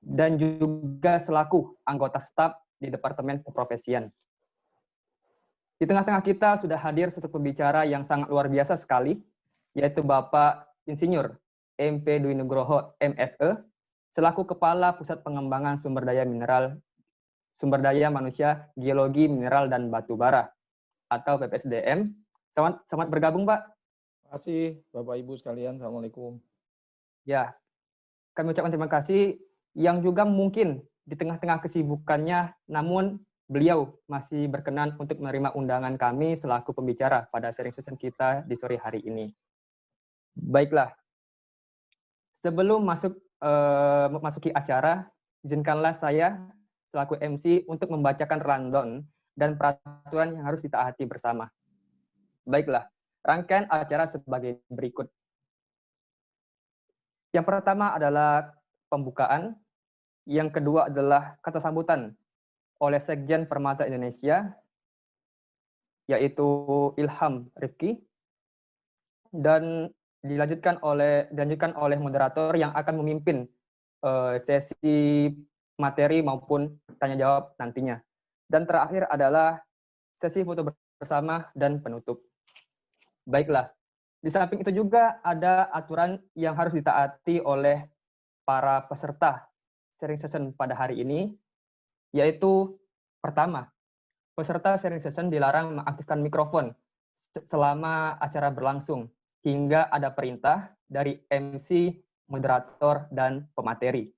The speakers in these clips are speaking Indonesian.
dan juga selaku anggota staf di Departemen Keprofesian. Di tengah-tengah kita sudah hadir sosok pembicara yang sangat luar biasa sekali, yaitu Bapak Insinyur MP Dwi Nugroho MSE, selaku Kepala Pusat Pengembangan Sumber Daya Manusia, Geologi, Mineral, dan Batu Bara, atau PPSDM. Selamat bergabung, Pak. Terima kasih, Bapak Ibu sekalian. Assalamualaikum. Ya, kami ucapkan terima kasih yang juga mungkin di tengah-tengah kesibukannya, namun beliau masih berkenan untuk menerima undangan kami selaku pembicara pada sharing session kita di sore hari ini. Baiklah, sebelum memasuki acara, izinkanlah saya selaku MC untuk membacakan rundown dan peraturan yang harus ditaati bersama. Baiklah, rangkaian acara sebagai berikut. Yang pertama adalah pembukaan, yang kedua adalah kata sambutan oleh Sekjen Permata Indonesia, yaitu Ilham Rifki, dan dilanjutkan oleh moderator yang akan memimpin sesi materi maupun tanya jawab nantinya. Dan terakhir adalah sesi foto bersama dan penutup. Baiklah, di samping itu juga ada aturan yang harus ditaati oleh para peserta sharing session pada hari ini, yaitu pertama, peserta sharing session dilarang mengaktifkan mikrofon selama acara berlangsung hingga ada perintah dari MC, moderator, dan pemateri.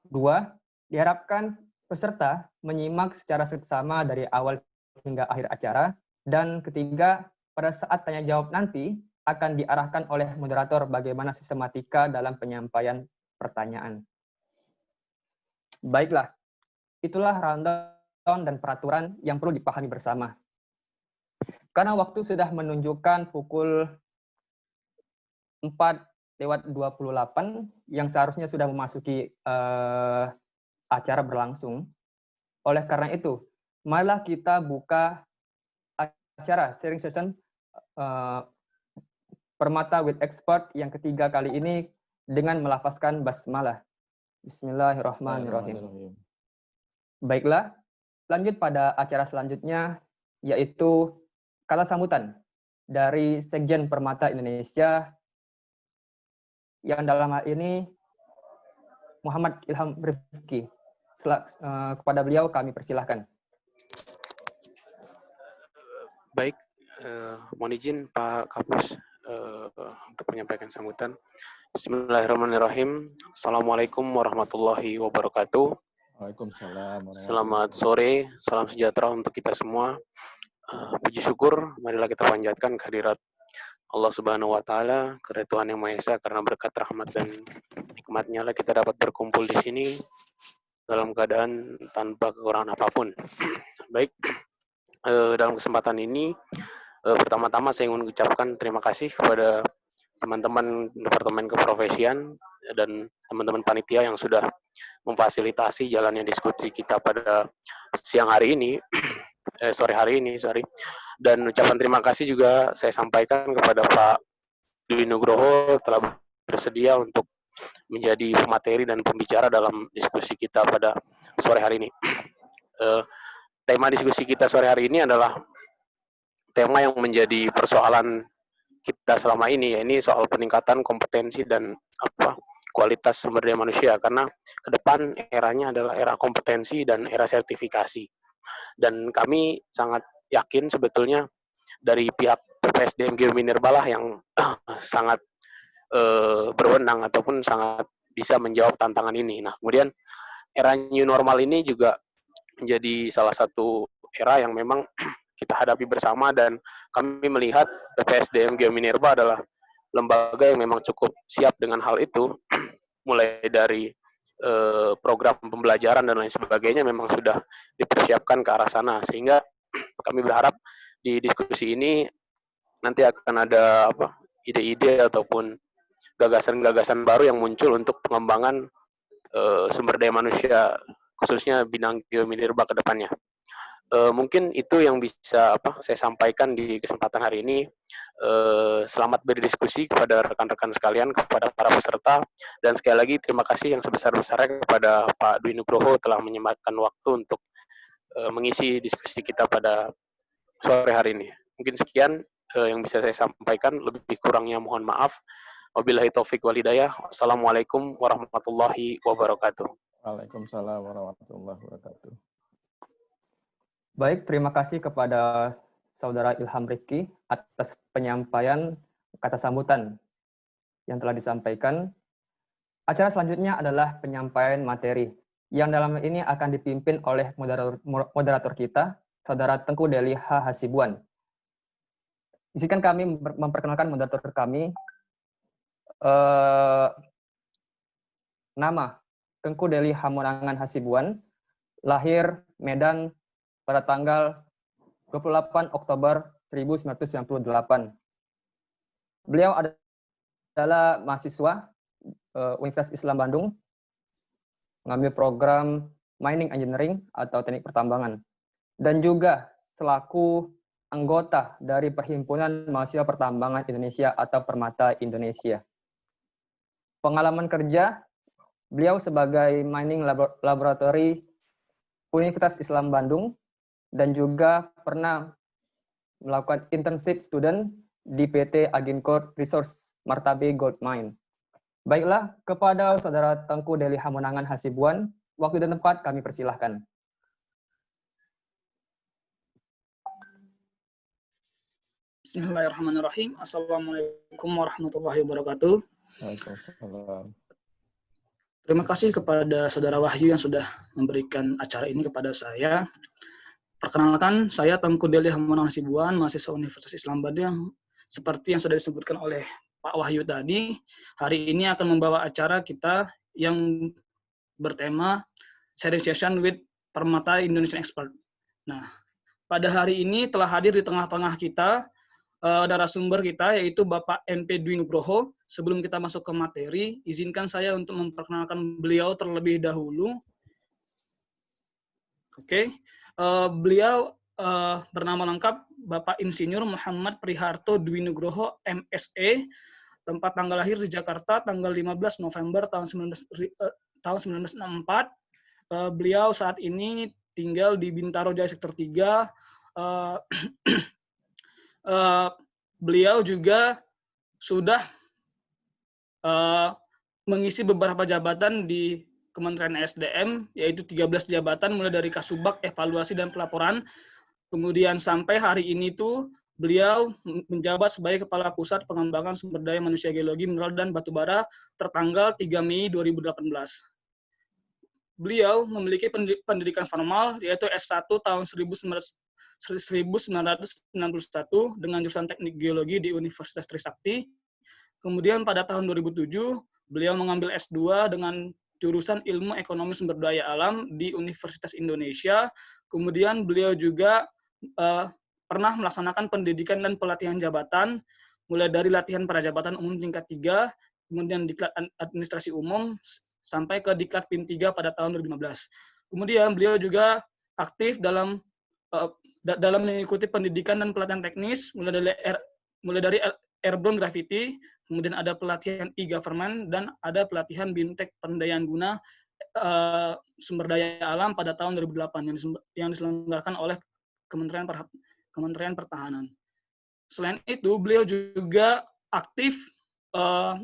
Dua, diharapkan peserta menyimak secara seksama dari awal hingga akhir acara. Dan ketiga, pada saat tanya jawab nanti akan diarahkan oleh moderator bagaimana sistematika dalam penyampaian pertanyaan. Baiklah, itulah rundown dan peraturan yang perlu dipahami bersama. Karena waktu sudah menunjukkan pukul 4:28 yang seharusnya sudah memasuki acara berlangsung. Oleh karena itu, marilah kita buka acara sharing session Permata with Expert yang ketiga kali ini dengan melafazkan basmalah. Bismillahirrahmanirrahim. Baiklah, lanjut pada acara selanjutnya, yaitu kata sambutan dari Sekjen Permata Indonesia, yang dalam hal ini Muhammad Ilham Rifki. Kepada beliau kami persilahkan. Baik, mohon izin Pak Kapus untuk menyampaikan sambutan. Bismillahirrahmanirrahim. Assalamualaikum warahmatullahi wabarakatuh. Waalaikumsalam. Selamat sore, salam sejahtera untuk kita semua. Puji syukur, marilah kita panjatkan kehadirat Allah Subhanahu wa Ta'ala, karena Tuhan Yang Maha Esa, karena berkat rahmat dan nikmat-Nya lah kita dapat berkumpul di sini dalam keadaan tanpa kekurangan apapun. Baik, dalam kesempatan ini, pertama-tama saya ingin mengucapkan terima kasih kepada teman-teman Departemen Keprofesian dan teman-teman panitia yang sudah memfasilitasi jalannya diskusi kita pada sore hari ini, dan ucapan terima kasih juga saya sampaikan kepada Pak Dwi Nugroho telah bersedia untuk menjadi pemateri dan pembicara dalam diskusi kita pada sore hari ini. Tema diskusi kita sore hari ini adalah tema yang menjadi persoalan kita selama ini, yaitu soal peningkatan kompetensi dan kualitas sumber daya manusia, karena ke depan eranya adalah era kompetensi dan era sertifikasi. Dan kami sangat yakin sebetulnya dari pihak PPSDM Geominerba lah yang sangat berwenang ataupun sangat bisa menjawab tantangan ini. Nah, kemudian era new normal ini juga menjadi salah satu era yang memang kita hadapi bersama, dan kami melihat PPSDM Geominerba adalah lembaga yang memang cukup siap dengan hal itu, mulai dari program pembelajaran dan lain sebagainya memang sudah dipersiapkan ke arah sana, sehingga kami berharap di diskusi ini nanti akan ada ide-ide ataupun gagasan-gagasan baru yang muncul untuk pengembangan sumber daya manusia, khususnya bidang Geominerba ke depannya. Mungkin itu yang bisa saya sampaikan di kesempatan hari ini. Selamat berdiskusi kepada rekan-rekan sekalian, kepada para peserta, dan sekali lagi terima kasih yang sebesar-besarnya kepada Pak Dwi Nugroho telah menyempatkan waktu untuk mengisi diskusi kita pada sore hari ini. Mungkin sekian yang bisa saya sampaikan, lebih kurangnya mohon maaf. Wabillahi taufik walhidayah. Wassalamualaikum warahmatullahi wabarakatuh. Waalaikumsalam warahmatullahi wabarakatuh. Baik, terima kasih kepada Saudara Ilham Rifki atas penyampaian kata sambutan yang telah disampaikan. Acara selanjutnya adalah penyampaian materi, yang dalam ini akan dipimpin oleh moderator kita, Saudara Tengku Deli H. Hasibuan. Izinkan kami memperkenalkan moderator kami. Nama Tengku Deli Hamonangan Hasibuan, lahir Medan pada tanggal 28 Oktober 1998. Beliau adalah mahasiswa Universitas Islam Bandung, mengambil program Mining Engineering atau Teknik Pertambangan, dan juga selaku anggota dari Perhimpunan Mahasiswa Pertambangan Indonesia atau Permata Indonesia. Pengalaman kerja, beliau sebagai Mining Laboratory Universitas Islam Bandung, dan juga pernah melakukan internship student di PT Aginco Resource Martabe Gold Mine. Baiklah, kepada Saudara Tengku Deli Hamonangan Hasibuan, waktu dan tempat kami persilahkan. Bismillahirrahmanirrahim. Assalamualaikum warahmatullahi wabarakatuh. Waalaikumsalam. Terima kasih kepada Saudara Wahyu yang sudah memberikan acara ini kepada saya. Perkenalkan, saya Tengku Deli Hamonangan Hasibuan, mahasiswa Universitas Islam Bandung. Seperti yang sudah disebutkan oleh Pak Wahyu tadi, hari ini akan membawa acara kita yang bertema Sharing Session with Permata Indonesian Expert. Nah, pada hari ini telah hadir di tengah-tengah kita narasumber kita, yaitu Bapak NP Dwi Nugroho. Sebelum kita masuk ke materi, izinkan saya untuk memperkenalkan beliau terlebih dahulu. Oke. Beliau bernama lengkap Bapak Insinyur Muhammad Priharto Dwi Nugroho, MSE, tempat tanggal lahir di Jakarta, tanggal 15 November tahun 1964. Beliau saat ini tinggal di Bintaro Jaya Sektor 3. Beliau juga sudah mengisi beberapa jabatan di Kementerian SDM, yaitu 13 jabatan, mulai dari Kasubag, evaluasi dan pelaporan. Kemudian sampai hari ini tuh beliau menjabat sebagai Kepala Pusat Pengembangan Sumber Daya Manusia Geologi, Mineral dan Batubara tertanggal 3 Mei 2018. Beliau memiliki pendidikan formal, yaitu S1 tahun 1991 dengan jurusan Teknik Geologi di Universitas Trisakti. Kemudian pada tahun 2007, beliau mengambil S2 dengan jurusan Ilmu Ekonomi Sumber Daya Alam di Universitas Indonesia. Kemudian beliau juga pernah melaksanakan pendidikan dan pelatihan jabatan, mulai dari latihan prajabatan umum tingkat 3, kemudian diklat administrasi umum, sampai ke diklat PIN 3 pada tahun 2015. Kemudian beliau juga aktif dalam mengikuti pendidikan dan pelatihan teknis, mulai dari airborne gravity, kemudian ada pelatihan e-government, dan ada pelatihan BIMTEK pendayaan guna sumber daya alam pada tahun 2008 yang diselenggarakan oleh Kementerian Pertahanan. Selain itu, beliau juga aktif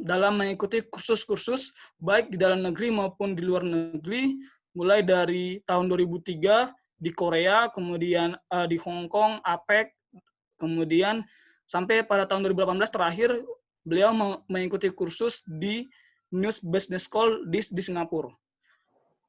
dalam mengikuti kursus-kursus baik di dalam negeri maupun di luar negeri, mulai dari tahun 2003 di Korea, kemudian di Hong Kong, APEC, kemudian sampai pada tahun 2018 terakhir beliau mengikuti kursus di News Business School di Singapura.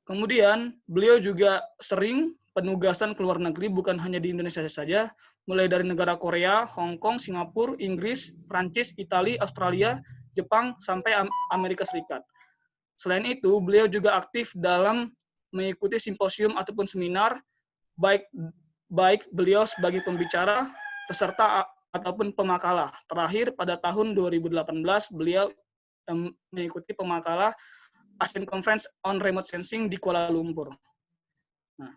Kemudian beliau juga sering penugasan ke luar negeri, bukan hanya di Indonesia saja, mulai dari negara Korea, Hong Kong, Singapura, Inggris, Prancis, Italia, Australia, Jepang, sampai Amerika Serikat. Selain itu, beliau juga aktif dalam mengikuti simposium ataupun seminar, baik beliau sebagai pembicara, peserta ataupun pemakalah. Terakhir pada tahun 2018 beliau mengikuti pemakalah ASEAN Conference on Remote Sensing di Kuala Lumpur. Nah,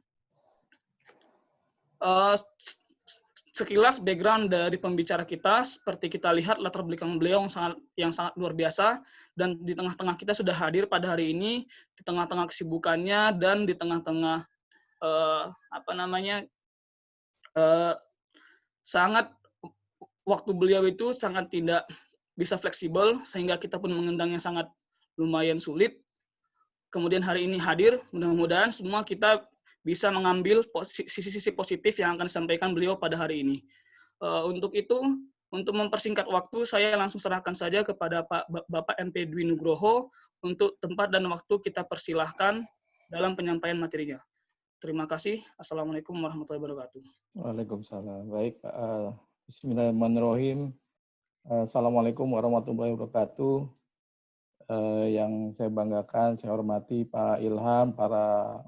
Sekilas background dari pembicara kita, seperti kita lihat latar belakang beliau yang sangat luar biasa, dan di tengah-tengah kita sudah hadir pada hari ini, di tengah-tengah kesibukannya dan di tengah-tengah sangat waktu beliau itu sangat tidak bisa fleksibel, sehingga kita pun mengundangnya sangat lumayan sulit. Kemudian hari ini hadir, mudah-mudahan semua kita bisa mengambil sisi-sisi positif yang akan disampaikan beliau pada hari ini. Untuk itu, untuk mempersingkat waktu, saya langsung serahkan saja kepada Bapak MP Dwi Nugroho untuk tempat dan waktu kita persilahkan dalam penyampaian materinya. Terima kasih. Assalamualaikum warahmatullahi wabarakatuh. Waalaikumsalam. Baik, Bismillahirrahmanirrahim. Assalamualaikum warahmatullahi wabarakatuh. Yang saya banggakan, saya hormati Pak Ilham, para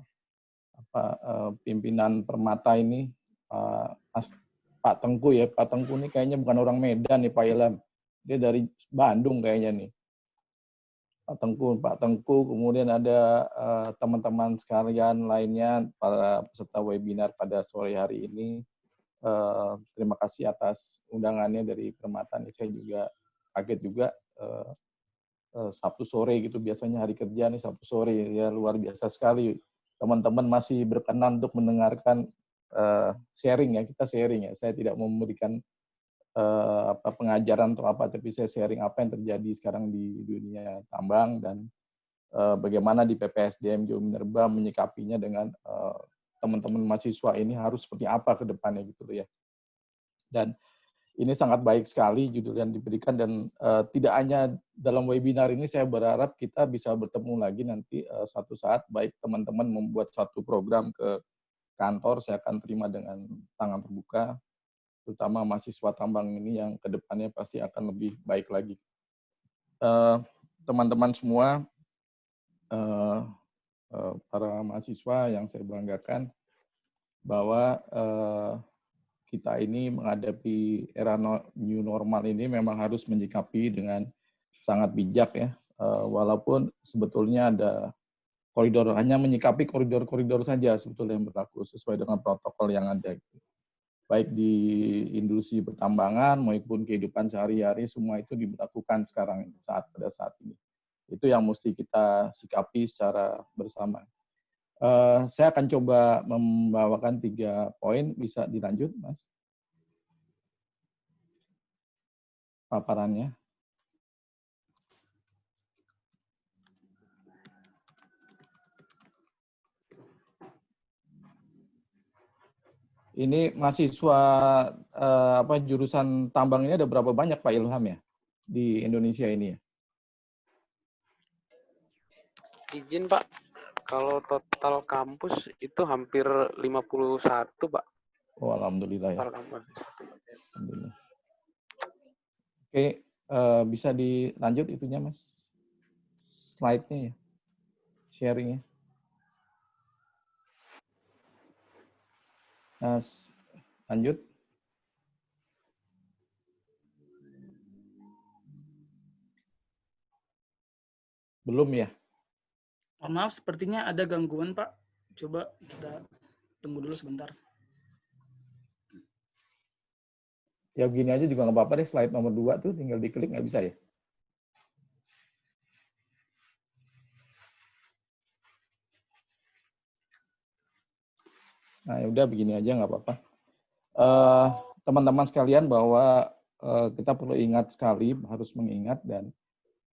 pimpinan Permata ini, Pak Tengku ya. Pak Tengku ini kayaknya bukan orang Medan nih Pak Ilham. Dia dari Bandung kayaknya nih. Pak Tengku, kemudian ada teman-teman sekalian lainnya, para peserta webinar pada sore hari ini. Terima kasih atas undangannya dari Permata. Saya juga kaget juga Sabtu sore gitu, biasanya hari kerja nih Sabtu sore, ya luar biasa sekali. Teman-teman masih berkenan untuk mendengarkan sharing ya, kita sharing ya. Saya tidak memberikan pengajaran atau apa, tapi saya sharing apa yang terjadi sekarang di dunia tambang dan bagaimana di PPSDM Geomi Minerba menyikapinya dengan teman-teman mahasiswa ini harus seperti apa ke depannya gitu ya. Dan ini sangat baik sekali judul yang diberikan, dan tidak hanya dalam webinar ini, saya berharap kita bisa bertemu lagi nanti suatu saat, baik teman-teman membuat suatu program ke kantor, saya akan terima dengan tangan terbuka, terutama mahasiswa tambang ini yang ke depannya pasti akan lebih baik lagi. Teman-teman semua, para mahasiswa yang saya banggakan, bahwa kita ini menghadapi era new normal ini memang harus menyikapi dengan sangat bijak ya, walaupun sebetulnya ada koridor, hanya menyikapi koridor-koridor saja sebetulnya yang berlaku sesuai dengan protokol yang ada. Baik di industri pertambangan maupun kehidupan sehari-hari, semua itu diberlakukan sekarang pada saat ini. Itu yang mesti kita sikapi secara bersama. Saya akan coba membawakan 3 poin, bisa dilanjut, Mas? Paparannya. Ini mahasiswa jurusan tambang ini ada berapa banyak Pak Ilham ya di Indonesia ini ya? Izin Pak, kalau total kampus itu hampir 51 Pak. Oh, alhamdulillah ya. Total kampus. Alhamdulillah. Oke, bisa dilanjut itunya Mas, slide-nya ya, sharing-nya. Nah, lanjut. Belum ya? Maaf, sepertinya ada gangguan, Pak. Coba kita tunggu dulu sebentar. Ya begini aja juga nggak apa-apa deh, slide nomor 2 tuh tinggal diklik, nggak bisa ya? Nah ya udah begini aja nggak apa-apa. Teman-teman sekalian, bahwa kita perlu ingat sekali, harus mengingat dan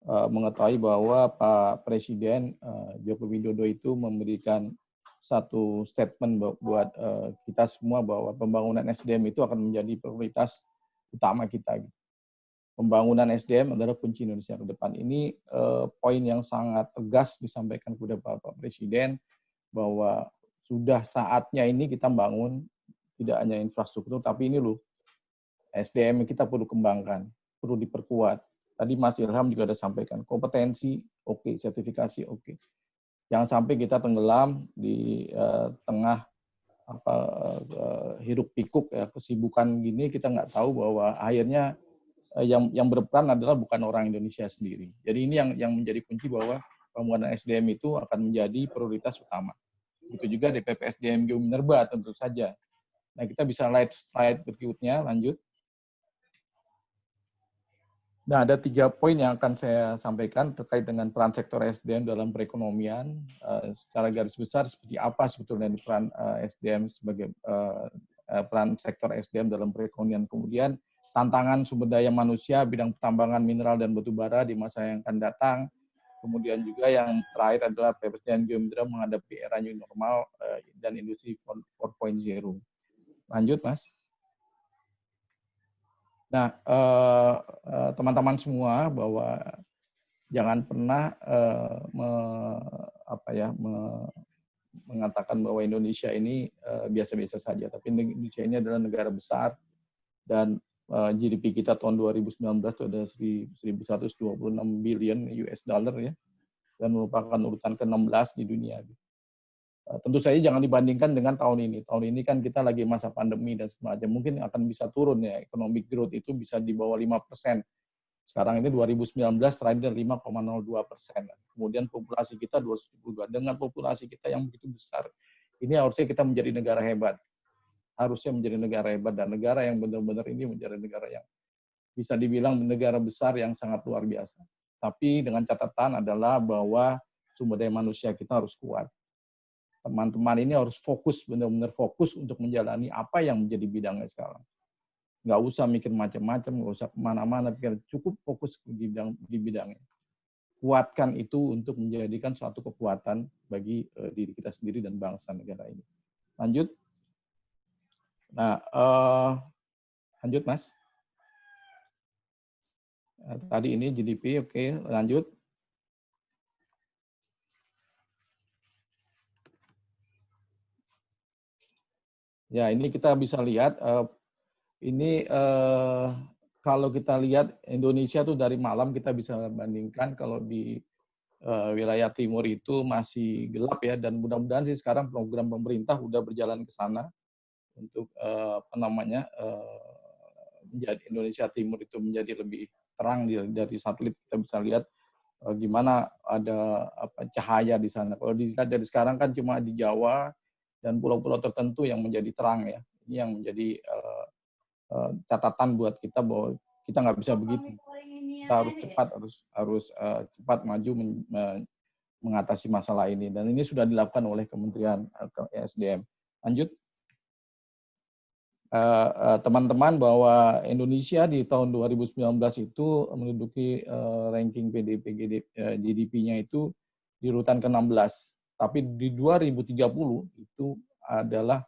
mengetahui bahwa Pak Presiden Joko Widodo itu memberikan satu statement buat kita semua bahwa pembangunan SDM itu akan menjadi prioritas utama kita. Pembangunan SDM adalah kunci Indonesia ke depan. Ini poin yang sangat tegas disampaikan kepada Bapak Presiden, bahwa sudah saatnya ini kita bangun tidak hanya infrastruktur, tapi ini loh, SDM kita perlu kembangkan, perlu diperkuat. Tadi Mas Ilham juga ada sampaikan, kompetensi, oke, sertifikasi, oke. Jangan sampai kita tenggelam di tengah hiruk pikuk ya, kesibukan gini, kita nggak tahu bahwa akhirnya yang berperan adalah bukan orang Indonesia sendiri. Jadi ini yang menjadi kunci, bahwa pembangunan SDM itu akan menjadi prioritas utama. Begitu juga di PPSDM Geomi Minerba tentu saja. Nah, kita bisa lihat slide berikutnya, lanjut. Nah, ada 3 poin yang akan saya sampaikan terkait dengan peran sektor SDM dalam perekonomian. Secara garis besar, seperti apa sebetulnya peran SDM sebagai peran sektor SDM dalam perekonomian. Kemudian, tantangan sumber daya manusia, bidang pertambangan mineral dan batu bara di masa yang akan datang. Kemudian juga yang terakhir adalah Pedestrian Geometry menghadapi era new normal dan industri 4.0. Lanjut, Mas. Nah, teman-teman semua, bahwa jangan pernah mengatakan bahwa Indonesia ini biasa-biasa saja. Tapi Indonesia ini adalah negara besar, dan GDP kita tahun 2019 itu ada 1.126 billion US dollar ya, dan merupakan urutan ke-16 di dunia. Tentu saja jangan dibandingkan dengan tahun ini. Tahun ini kan kita lagi masa pandemi dan semacam. Mungkin akan bisa turun ya, economic growth itu bisa di bawah 5%. Sekarang ini 2019 terakhir 5,02%. Kemudian populasi kita 272. Dengan populasi kita yang begitu besar, ini harusnya kita menjadi negara hebat. Harusnya menjadi negara hebat, dan negara yang benar-benar ini menjadi negara yang bisa dibilang negara besar yang sangat luar biasa. Tapi dengan catatan adalah bahwa sumber daya manusia kita harus kuat. Teman-teman ini harus fokus, benar-benar fokus untuk menjalani apa yang menjadi bidangnya sekarang. Nggak usah mikir macam-macam, nggak usah kemana-mana, cukup fokus di bidangnya. Kuatkan itu untuk menjadikan suatu kekuatan bagi diri kita sendiri dan bangsa negara ini. Lanjut. Nah, lanjut, Mas. Tadi ini GDP, oke, lanjut. Ya, ini kita bisa lihat, ini kalau kita lihat Indonesia tuh dari malam kita bisa bandingkan, kalau di wilayah timur itu masih gelap ya, dan mudah-mudahan sih sekarang program pemerintah udah berjalan ke sana untuk menjadi Indonesia Timur itu menjadi lebih terang. Dari satelit kita bisa lihat gimana ada cahaya di sana. Kalau dilihat dari sekarang kan cuma di Jawa dan pulau-pulau tertentu yang menjadi terang ya. Ini yang menjadi catatan buat kita bahwa kita nggak bisa begitu. Kita harus cepat maju mengatasi masalah ini, dan ini sudah dilakukan oleh Kementerian SDM. Lanjut. Teman-teman, bahwa Indonesia di tahun 2019 itu menduduki ranking GDP-nya itu di urutan ke-16. Tapi di 2030 itu adalah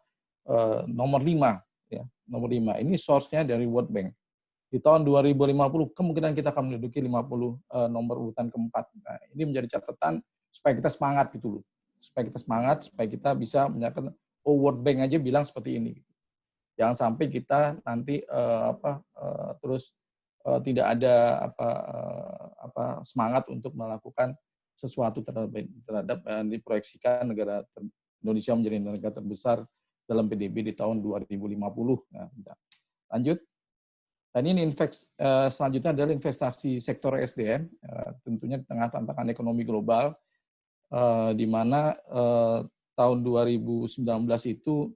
nomor 5 ya, nomor 5. Ini source-nya dari World Bank. Di tahun 2050 kemungkinan kita akan menduduki 50 nomor urutan ke-4. Nah, ini menjadi catatan supaya kita semangat gitu loh. Supaya kita semangat, supaya kita bisa menyatakan, oh, World Bank aja bilang seperti ini. Jangan sampai kita nanti tidak ada semangat untuk melakukan sesuatu terhadap diproyeksikan negara Indonesia menjadi negara terbesar dalam PDB di tahun 2050. Nah, lanjut. Dan ini selanjutnya adalah investasi sektor SDM, tentunya di tengah tantangan ekonomi global, di mana tahun 2019 itu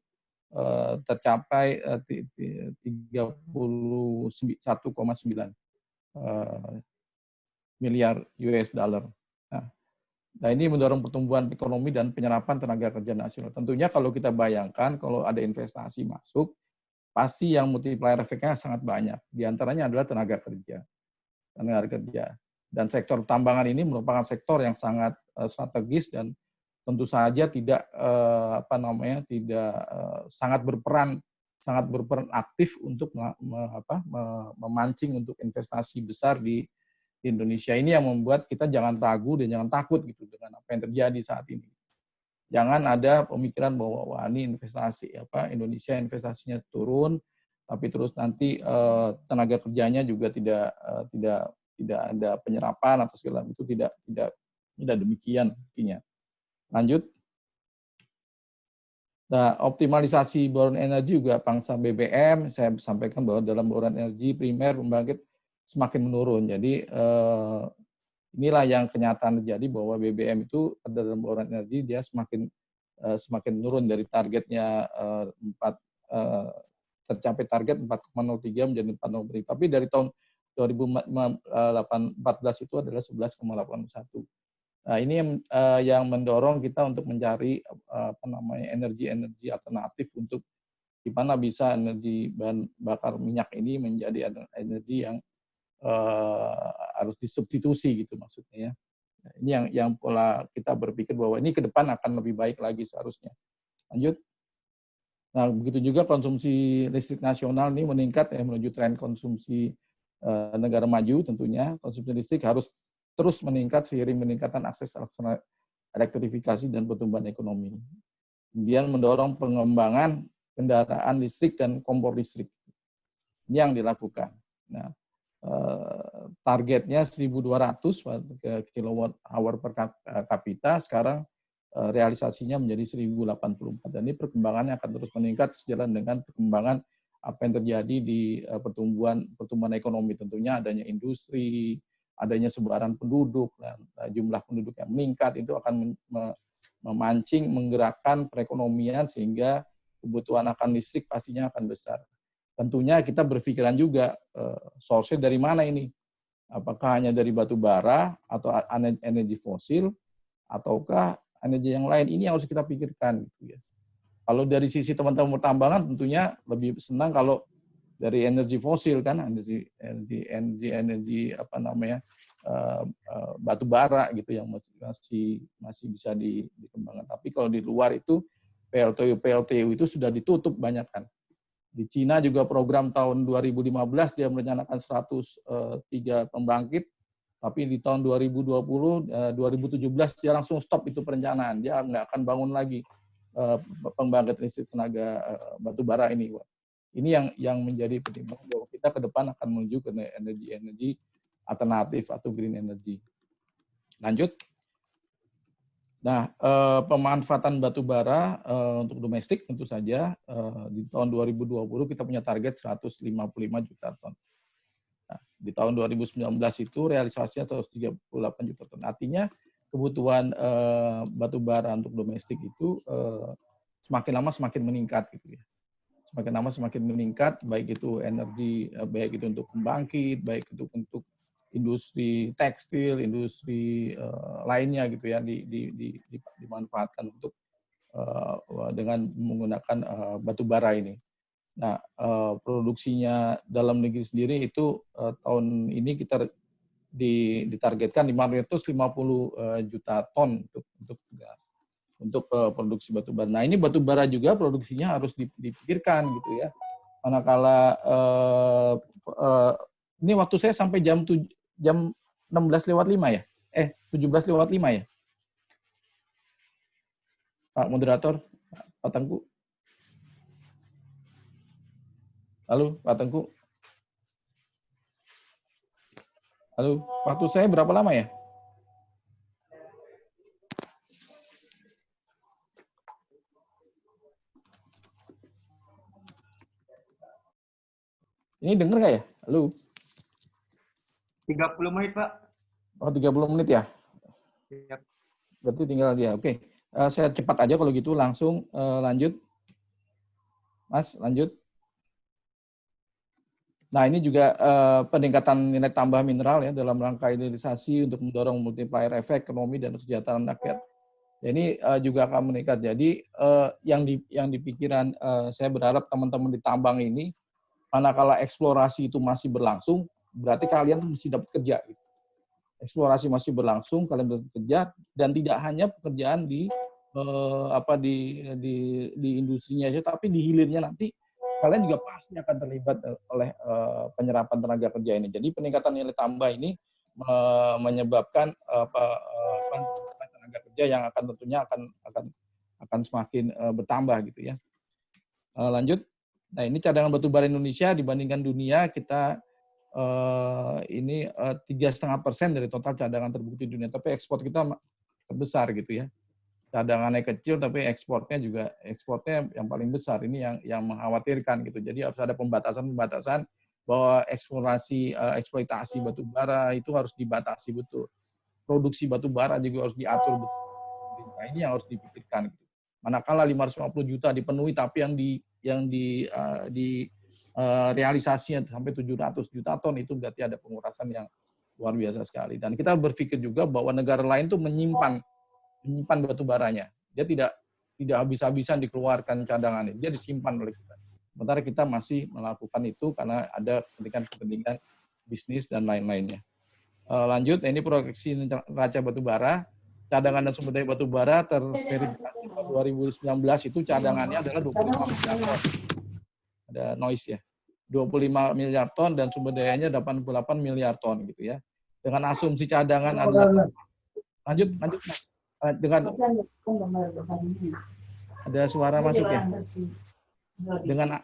tercapai 31,9 miliar US dollar. Nah, ini mendorong pertumbuhan ekonomi dan penyerapan tenaga kerja nasional. Tentunya kalau kita bayangkan, kalau ada investasi masuk, pasti yang multiplier efeknya sangat banyak. Di antaranya adalah tenaga kerja. Dan sektor tambangan ini merupakan sektor yang sangat strategis dan tentu saja tidak sangat berperan aktif untuk memancing untuk investasi besar di Indonesia. Ini yang membuat kita jangan ragu dan jangan takut gitu dengan apa yang terjadi saat ini. Jangan ada pemikiran bahwa wah, ini Indonesia investasinya turun, tapi terus nanti tenaga kerjanya juga tidak ada penyerapan atau segala itu, tidak demikian intinya. Lanjut. Nah, optimalisasi bauran energi juga pangsa BBM, saya sampaikan bahwa dalam bauran energi primer pembangkit semakin menurun. Jadi inilah yang kenyataan terjadi, bahwa BBM itu dalam bauran energi dia semakin menurun dari targetnya tercapai target 4,03 menjadi 4,03. Tapi dari tahun 2014 itu adalah 11,81. Nah, ini yang mendorong kita untuk mencari energi alternatif untuk di mana bisa energi bahan bakar minyak ini menjadi energi yang harus disubstitusi gitu maksudnya ya. Nah, ini yang pola kita berpikir bahwa ini ke depan akan lebih baik lagi seharusnya. Lanjut. Nah, begitu juga konsumsi listrik nasional ini meningkat ya, menuju tren konsumsi negara maju tentunya. Konsumsi listrik harus terus meningkat seiring meningkatan akses elektrifikasi dan pertumbuhan ekonomi. Kemudian mendorong pengembangan kendaraan listrik dan kompor listrik. Ini yang dilakukan. Nah, targetnya 1.200 kWh per kapita, sekarang realisasinya menjadi 1.084. Dan ini perkembangannya akan terus meningkat sejalan dengan perkembangan apa yang terjadi di pertumbuhan ekonomi. Tentunya adanya industri, adanya sebaran penduduk, dan jumlah penduduk yang meningkat itu akan memancing, menggerakkan perekonomian sehingga kebutuhan akan listrik pastinya akan besar. Tentunya kita berpikiran juga source-nya dari mana ini? Apakah hanya dari batu bara atau energi fosil ataukah energi yang lain? Ini yang harus kita pikirkan gitu ya. Kalau dari sisi teman-teman pertambangan tentunya lebih senang kalau dari energi fosil kan, energi apa namanya? Batu bara gitu yang masih bisa dikembangkan. Tapi kalau di luar itu PLTU itu sudah ditutup banyak kan. Di Cina juga program tahun 2015 dia merencanakan 103 pembangkit, tapi di tahun 2020, 2017 dia langsung stop itu perencanaan. Dia nggak akan bangun lagi pembangkit listrik tenaga batu bara ini. Ini yang menjadi pertimbangan bahwa kita ke depan akan menuju ke energi alternatif atau green energy. Lanjut. Nah, pemanfaatan batu bara untuk domestik tentu saja di tahun 2020 kita punya target 155 juta ton. Nah, di tahun 2019 itu realisasinya 138 juta ton. Artinya kebutuhan batu bara untuk domestik itu semakin lama semakin meningkat gitu ya. Semakin lama semakin meningkat, baik itu energi, baik itu untuk pembangkit, baik itu untuk industri tekstil, industri lainnya gitu ya dimanfaatkan untuk dengan menggunakan batu bara ini. Nah, produksinya dalam negeri sendiri itu tahun ini kita ditargetkan 550 juta ton untuk produksi batu bara. Nah, ini batu bara juga produksinya harus dipikirkan gitu ya. Manakala ini waktu saya sampai jam 16:05 ya? 17:05 ya? Pak Moderator, Pak Tengku. Halo, Pak Tengku. Halo, waktu saya berapa lama ya? Ini dengar nggak ya? Halo? 30 menit, Pak. Oh, 30 menit ya? Siap. Berarti tinggal dia. Oke. Saya cepat aja kalau gitu, langsung lanjut. Mas, lanjut. Nah, ini juga peningkatan nilai tambah mineral ya dalam rangka hilirisasi untuk mendorong multiplier efek ekonomi dan kesejahteraan rakyat. Ya, ini juga akan meningkat. Jadi yang di pikiran saya berharap teman-teman di tambang ini, manakala eksplorasi itu masih berlangsung, berarti kalian mesti dapat kerja. Gitu. Eksplorasi masih berlangsung, kalian dapat kerja, dan tidak hanya pekerjaan di industrinya saja, tapi di hilirnya nanti kalian juga pasti akan terlibat oleh penyerapan tenaga kerja ini. Jadi peningkatan nilai tambah ini menyebabkan tenaga kerja yang akan tentunya akan semakin bertambah gitu ya. Lanjut. Nah, ini cadangan batu bara Indonesia dibandingkan dunia kita ini 3,5% dari total cadangan terbukti di dunia, tapi ekspor kita terbesar gitu ya. Cadangannya kecil tapi ekspornya yang paling besar. Ini yang mengkhawatirkan gitu. Jadi harus ada pembatasan bahwa eksploitasi batu bara itu harus dibatasi betul. Produksi batu bara juga harus diatur betul. Nah, ini yang harus dipikirkan gitu. Manakala 550 juta dipenuhi tapi yang realisasinya sampai 700 juta ton, itu berarti ada pengurasan yang luar biasa sekali. Dan kita berpikir juga bahwa negara lain tuh menyimpan batu baranya. Dia tidak habis-habisan dikeluarkan cadangannya, dia disimpan oleh kita. Sementara kita masih melakukan itu karena ada kepentingan bisnis dan lain-lainnya. Lanjut, ini proyeksi neraca batu bara. Cadangan dan sumber daya batu bara terverifikasi 2019 itu cadangannya adalah 25 miliar ton. Ada noise ya. 25 miliar ton dan sumber dayanya 88 miliar ton gitu ya. Dengan asumsi cadangan adalah lanjut Mas. Dengan ada suara masuk ya. Dengan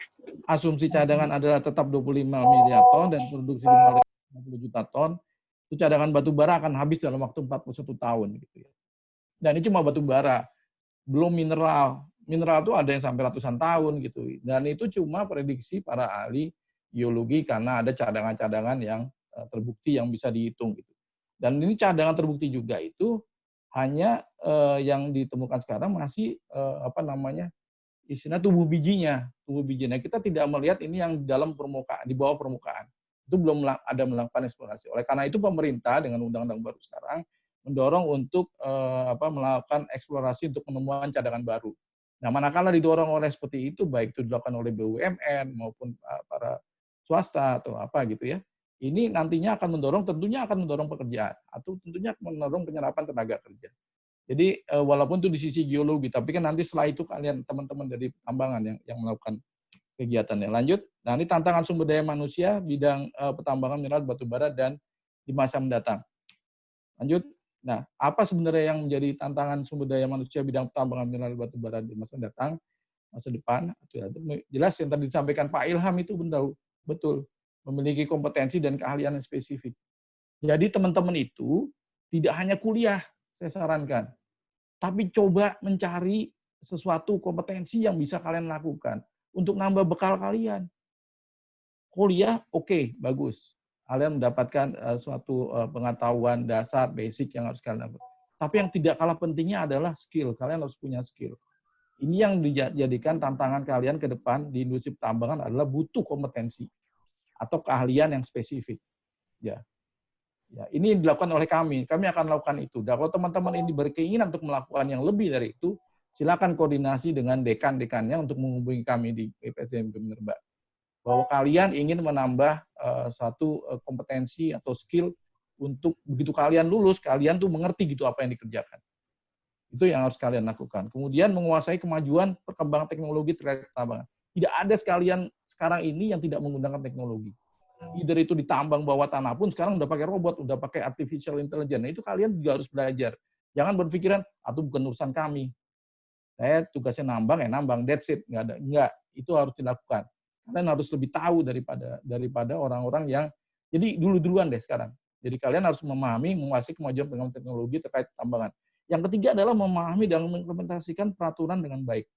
asumsi cadangan adalah tetap 25 miliar ton dan produksi 50 juta ton, itu cadangan batu bara akan habis dalam waktu 41 tahun gitu ya. Dan ini cuma batu bara, belum mineral. Mineral itu ada yang sampai ratusan tahun gitu. Dan itu cuma prediksi para ahli geologi karena ada cadangan-cadangan yang terbukti yang bisa dihitung gitu. Dan ini cadangan terbukti juga itu hanya yang ditemukan sekarang masih istilah tubuh bijinya. Kita tidak melihat ini yang dalam permukaan, di bawah permukaan. Itu belum ada melakukan eksplorasi. Oleh karena itu pemerintah dengan undang-undang baru sekarang mendorong untuk melakukan eksplorasi untuk penemuan cadangan baru. Nah, manakala didorong oleh seperti itu, baik itu dilakukan oleh BUMN maupun para swasta atau apa gitu ya, ini nantinya tentunya akan mendorong pekerjaan atau tentunya mendorong penyerapan tenaga kerja. Jadi walaupun itu di sisi geologi, tapi kan nanti setelah itu kalian teman-teman dari tambangan yang melakukan kegiatannya. Lanjut. Nah, ini tantangan sumber daya manusia bidang pertambangan mineral batu bara dan di masa mendatang. Lanjut. Nah, apa sebenarnya yang menjadi tantangan sumber daya manusia bidang pertambangan mineral batu bara di masa mendatang, masa depan? Jelas yang tadi disampaikan Pak Ilham itu betul, memiliki kompetensi dan keahlian yang spesifik. Jadi teman-teman itu tidak hanya kuliah, saya sarankan, tapi coba mencari sesuatu kompetensi yang bisa kalian lakukan untuk nambah bekal kalian. Kuliah, oke, bagus. Kalian mendapatkan suatu pengetahuan dasar, basic yang harus kalian dapat. Tapi yang tidak kalah pentingnya adalah skill. Kalian harus punya skill. Ini yang dijadikan tantangan kalian ke depan di industri pertambangan adalah butuh kompetensi atau keahlian yang spesifik. Ya, ini yang dilakukan oleh kami. Kami akan lakukan itu. Dan kalau teman-teman ini berkeinginan untuk melakukan yang lebih dari itu, silakan koordinasi dengan dekan-dekannya untuk menghubungi kami di PPSDM Minerba. Bahwa kalian ingin menambah suatu kompetensi atau skill untuk begitu kalian lulus, kalian tuh mengerti gitu apa yang dikerjakan. Itu yang harus kalian lakukan. Kemudian menguasai kemajuan perkembangan teknologi terkait pertambangan. Tidak ada sekalian sekarang ini yang tidak menggunakan teknologi. Either itu ditambang bawah tanah pun sekarang udah pakai robot, udah pakai artificial intelligence. Nah, itu kalian juga harus belajar. Jangan berpikiran, itu bukan urusan kami. Saya tugasnya nambang, nambang, that's it. Enggak, itu harus dilakukan. Kalian harus lebih tahu daripada orang-orang yang, jadi duluan deh sekarang. Jadi kalian harus memahami, menguasai kemajuan pengembangan teknologi terkait tambangan. Yang ketiga adalah memahami dan mengimplementasikan peraturan dengan baik.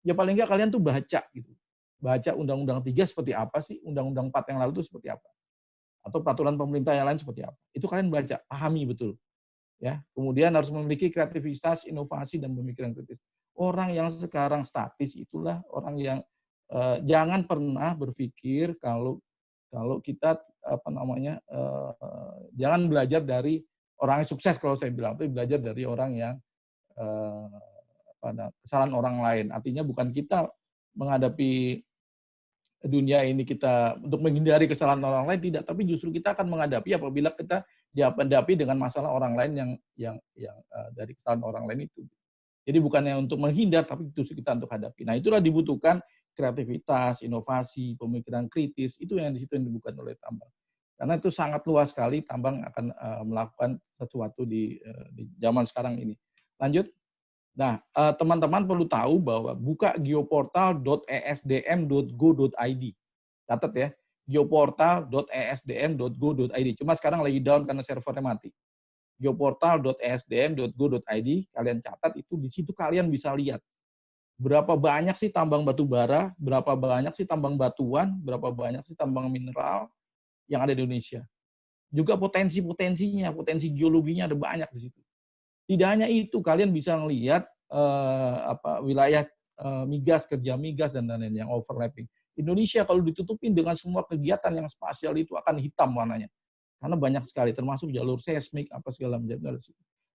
Ya paling enggak kalian tuh baca gitu. Baca Undang-Undang 3 seperti apa sih, Undang-Undang 4 yang lalu itu seperti apa. Atau peraturan pemerintah yang lain seperti apa. Itu kalian baca, pahami betul. Ya, kemudian harus memiliki kreativitas, inovasi dan pemikiran kritis. Orang yang sekarang statis itulah orang yang jangan pernah berpikir kalau kita jangan belajar dari orang yang sukses kalau saya bilang, tapi belajar dari orang yang kesalahan orang lain. Artinya bukan kita menghadapi dunia ini kita untuk menghindari kesalahan orang lain, tidak, tapi justru kita akan menghadapi apabila kita dihadapi dengan masalah orang lain yang dari kesalahan orang lain itu. Jadi bukannya untuk menghindar, tapi justru kita untuk hadapi. Nah, itulah dibutuhkan kreativitas, inovasi, pemikiran kritis, itu yang di situ yang dibutuhkan oleh tambang. Karena itu sangat luas sekali tambang akan melakukan sesuatu di zaman sekarang ini. Lanjut. Nah, teman-teman perlu tahu bahwa buka geoportal.esdm.go.id. Catat ya, geoportal.esdm.go.id. Cuma sekarang lagi down karena servernya mati. geoportal.esdm.go.id, kalian catat itu, di situ kalian bisa lihat berapa banyak sih tambang batu bara, berapa banyak sih tambang batuan, berapa banyak sih tambang mineral yang ada di Indonesia. Juga potensi-potensinya, potensi geologinya ada banyak di situ. Tidak hanya itu, kalian bisa melihat wilayah migas, kerja migas, dan lain-lain yang overlapping. Indonesia kalau ditutupin dengan semua kegiatan yang spasial itu akan hitam warnanya. Karena banyak sekali, termasuk jalur seismik, apa segala macam.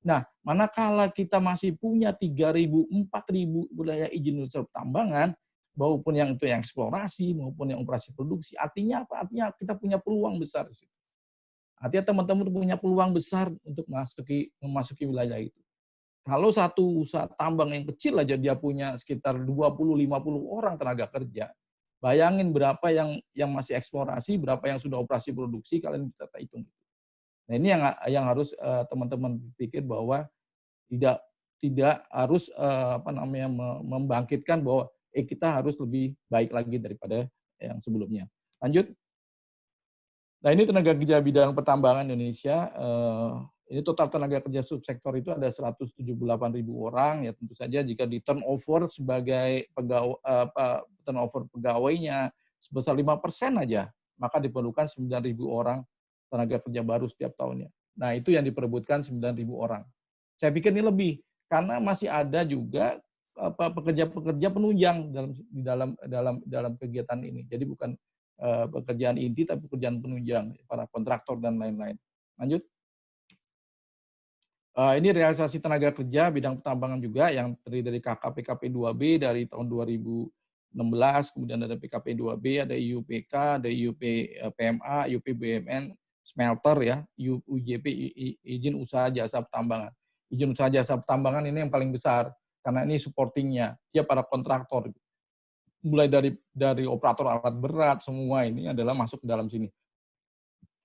Nah, manakala kita masih punya 3.000, 4.000 wilayah izin usaha pertambangan, maupun yang itu yang eksplorasi, maupun yang operasi produksi, artinya apa? Artinya kita punya peluang besar di situ. Artinya teman-teman punya peluang besar untuk memasuki wilayah itu. Kalau satu usaha tambang yang kecil aja dia punya sekitar 20-50 orang tenaga kerja, bayangin berapa yang masih eksplorasi, berapa yang sudah operasi produksi, kalian bisa hitung. Nah, ini yang harus teman-teman pikir bahwa tidak harus membangkitkan bahwa kita harus lebih baik lagi daripada yang sebelumnya. Lanjut. Nah, ini tenaga kerja bidang pertambangan Indonesia. Ini total tenaga kerja subsektor itu ada 178.000 orang. Ya tentu saja jika di turnover sebagai turnover pegawainya sebesar 5% aja, maka diperlukan 9.000 orang tenaga kerja baru setiap tahunnya. Nah, itu yang diperebutkan 9.000 orang. Saya pikir ini lebih, karena masih ada juga pekerja-pekerja penunjang dalam kegiatan ini. Jadi bukan pekerjaan inti, tapi pekerjaan penunjang, para kontraktor dan lain-lain. Lanjut. Ini realisasi tenaga kerja bidang pertambangan juga yang terdiri dari PKP 2B dari tahun 2016, kemudian ada PKP 2B, ada IUPK, ada IUP PMA, IUP BUMN, smelter ya, UJP, izin usaha jasa pertambangan. Izin usaha jasa pertambangan ini yang paling besar karena ini supportingnya, dia para kontraktor. Mulai dari operator alat berat, semua ini adalah masuk ke dalam sini.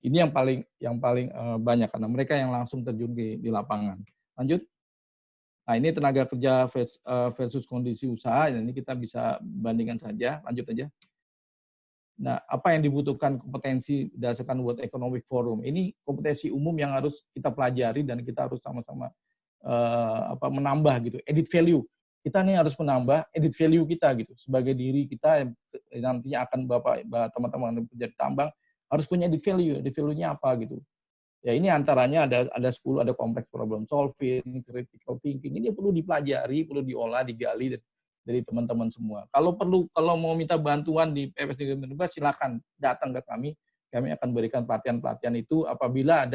Ini yang paling banyak karena mereka yang langsung terjun di lapangan. Lanjut. Nah, ini tenaga kerja versus kondisi usaha, dan ini kita bisa bandingkan saja. Lanjut aja. Nah, apa yang dibutuhkan kompetensi berdasarkan World Economic Forum? Ini kompetensi umum yang harus kita pelajari dan kita harus sama-sama menambah gitu. Added value. Kita nih harus menambah added value kita gitu. Sebagai diri kita yang nantinya akan teman-teman yang kerja di tambang harus punya added value. Added value-nya apa gitu. Ya ini antaranya ada 10, ada complex problem solving, critical thinking. Ini perlu dipelajari, perlu diolah, digali dari teman-teman semua. Kalau mau minta bantuan di PPS silakan datang ke kami. Kami akan berikan pelatihan-pelatihan itu apabila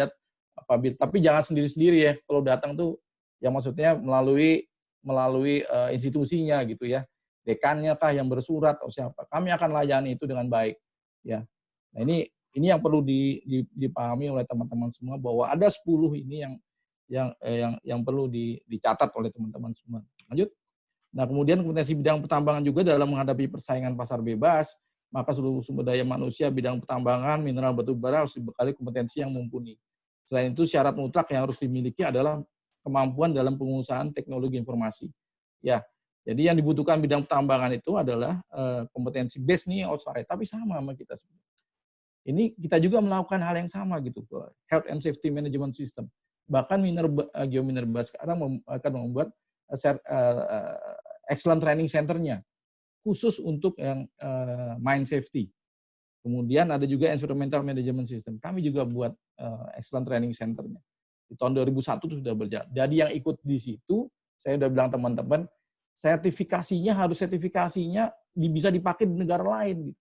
tapi jangan sendiri-sendiri ya. Kalau datang tuh ya maksudnya melalui institusinya gitu ya. Dekannya kah yang bersurat atau siapa. Kami akan layani itu dengan baik ya. Nah, ini yang perlu dipahami oleh teman-teman semua bahwa ada 10 ini yang perlu dicatat oleh teman-teman semua. Lanjut. Nah, kemudian kompetensi bidang pertambangan juga dalam menghadapi persaingan pasar bebas, maka seluruh sumber daya manusia bidang pertambangan, mineral batu bara harus dibekali kompetensi yang mumpuni. Selain itu, syarat mutlak yang harus dimiliki adalah kemampuan dalam pengusahaan teknologi informasi. Ya, jadi yang dibutuhkan bidang pertambangan itu adalah kompetensi base nih outside, tapi sama kita sebenarnya. Ini kita juga melakukan hal yang sama gitu, health and safety management system. Bahkan Geominerba sekarang akan membuat excellent training center-nya khusus untuk yang mine safety. Kemudian ada juga environmental management system. Kami juga buat excellent training center-nya. Di tahun 2001 itu sudah berjalan. Jadi yang ikut di situ, saya sudah bilang teman-teman, sertifikasinya bisa dipakai di negara lain. Gitu.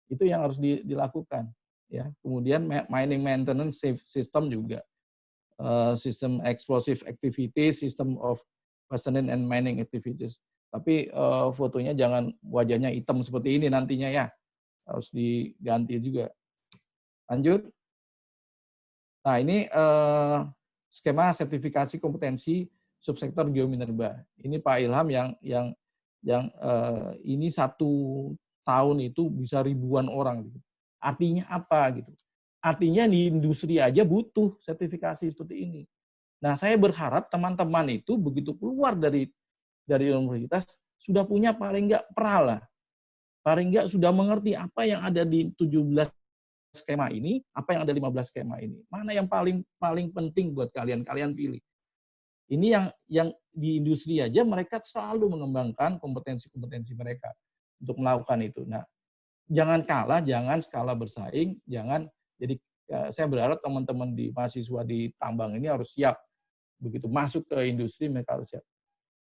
Itu yang harus dilakukan. Ya. Kemudian mining maintenance system juga. Sistem explosive activities, system of fastening and mining activities. Tapi fotonya jangan wajahnya hitam seperti ini nantinya ya. Harus diganti juga. Lanjut. Nah, ini skema sertifikasi kompetensi subsektor Geominerba. Ini Pak Ilham yang ini 1 tahun itu bisa ribuan orang. Gitu. Artinya apa gitu? Artinya di industri aja butuh sertifikasi seperti ini. Nah, saya berharap teman-teman itu begitu keluar dari universitas sudah punya paling enggak peralah. Paling enggak sudah mengerti apa yang ada di 17 skema ini, apa yang ada 15 skema ini. Mana yang paling penting buat kalian pilih. Ini yang di industri aja mereka selalu mengembangkan kompetensi-kompetensi mereka untuk melakukan itu. Nah, jangan kalah, jangan skala bersaing, jadi saya berharap teman-teman di mahasiswa di tambang ini harus siap. Begitu masuk ke industri mereka harus siap.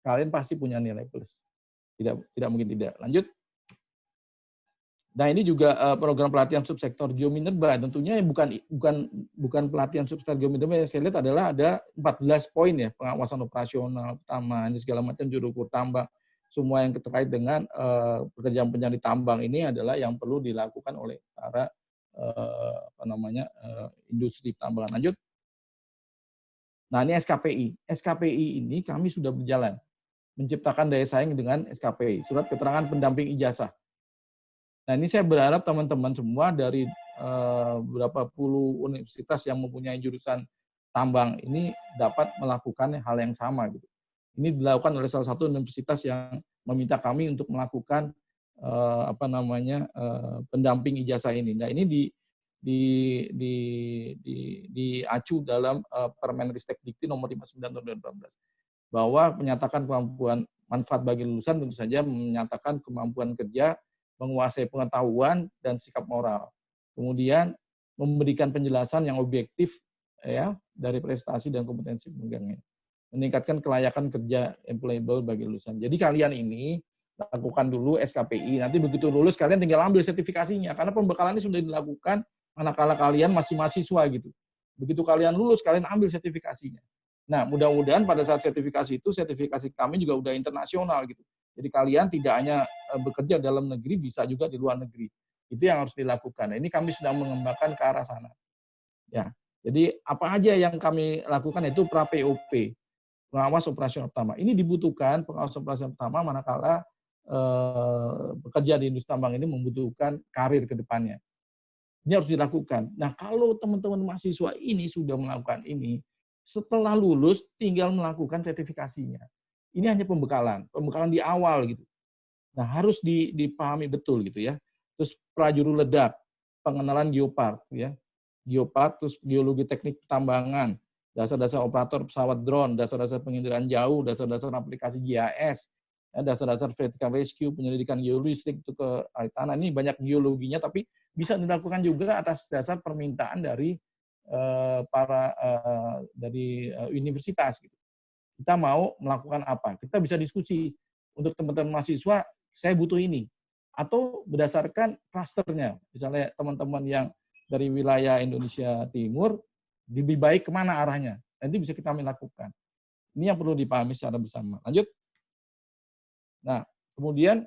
Kalian pasti punya nilai plus. Tidak mungkin tidak. Lanjut. Nah, ini juga program pelatihan subsektor geominerba. Tentunya bukan pelatihan subsektor geominerba yang saya lihat adalah ada 14 poin ya, pengawasan operasional pertama, ini segala macam juru ukur tambang, semua yang terkait dengan pekerjaan-pekerjaan di tambang ini adalah yang perlu dilakukan oleh para industri tambangan. Lanjut. Nah, ini SKPI. SKPI ini kami sudah berjalan menciptakan daya saing dengan SKPI, surat keterangan pendamping ijazah. Nah, ini saya berharap teman-teman semua dari beberapa puluh universitas yang mempunyai jurusan tambang ini dapat melakukan hal yang sama gitu. Ini dilakukan oleh salah satu universitas yang meminta kami untuk melakukan pendamping ijazah ini. Nah, ini diacu dalam Permenristek Dikti nomor 59 tahun 2018 bahwa menyatakan kemampuan manfaat bagi lulusan tentu saja menyatakan kemampuan kerja, menguasai pengetahuan dan sikap moral. Kemudian memberikan penjelasan yang objektif ya dari prestasi dan kompetensi pemegangnya. Meningkatkan kelayakan kerja employable bagi lulusan. Jadi kalian ini lakukan dulu SKPI, nanti begitu lulus kalian tinggal ambil sertifikasinya karena pembekalan ini sudah dilakukan manakala kalian masih mahasiswa gitu. Begitu kalian lulus kalian ambil sertifikasinya. Nah, mudah-mudahan pada saat sertifikasi itu, sertifikasi kami juga udah internasional gitu. Jadi kalian tidak hanya bekerja dalam negeri, bisa juga di luar negeri. Itu yang harus dilakukan. Nah, ini kami sedang mengembangkan ke arah sana. Ya, jadi apa aja yang kami lakukan itu pra-POP, pengawas operasional pertama. Ini dibutuhkan pengawas operasional pertama manakala bekerja di industri tambang ini membutuhkan karir ke depannya. Ini harus dilakukan. Nah, kalau teman-teman mahasiswa ini sudah melakukan ini, setelah lulus tinggal melakukan sertifikasinya. Ini hanya pembekalan di awal gitu. Nah, harus dipahami betul gitu ya. Terus prajuru ledak, pengenalan geopark ya. Geopark, terus geologi teknik pertambangan, dasar-dasar operator pesawat drone, dasar-dasar penginderaan jauh, dasar-dasar aplikasi GIS, dasar-dasar vertical rescue, penyelidikan geolistrik itu ke air tanah. Ini banyak geologinya, tapi bisa dilakukan juga atas dasar permintaan dari dari universitas gitu. Kita mau melakukan apa? Kita bisa diskusi untuk teman-teman mahasiswa, saya butuh ini. Atau berdasarkan klasternya, misalnya teman-teman yang dari wilayah Indonesia Timur, lebih baik kemana arahnya. Nanti bisa kita lakukan. Ini yang perlu dipahami secara bersama. Lanjut. Nah, kemudian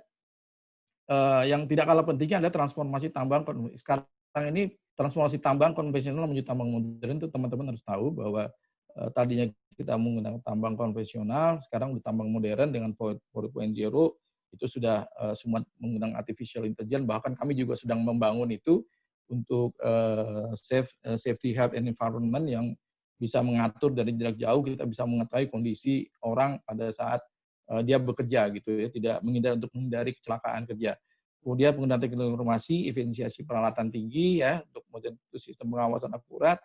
yang tidak kalah pentingnya adalah transformasi tambang. Sekarang ini transformasi tambang konvensional menuju tambang modern itu teman-teman harus tahu bahwa tadinya kita menggunakan tambang konvensional, sekarang di tambang modern dengan 4.0 itu sudah semua menggunakan artificial intelligence, bahkan kami juga sedang membangun itu untuk safety, health, and environment yang bisa mengatur dari jarak jauh, kita bisa mengetahui kondisi orang pada saat dia bekerja gitu ya, tidak menghindari kecelakaan kerja. Kemudian penggunaan teknologi informasi, efisiensi peralatan tinggi ya, untuk kemudian sistem pengawasan akurat,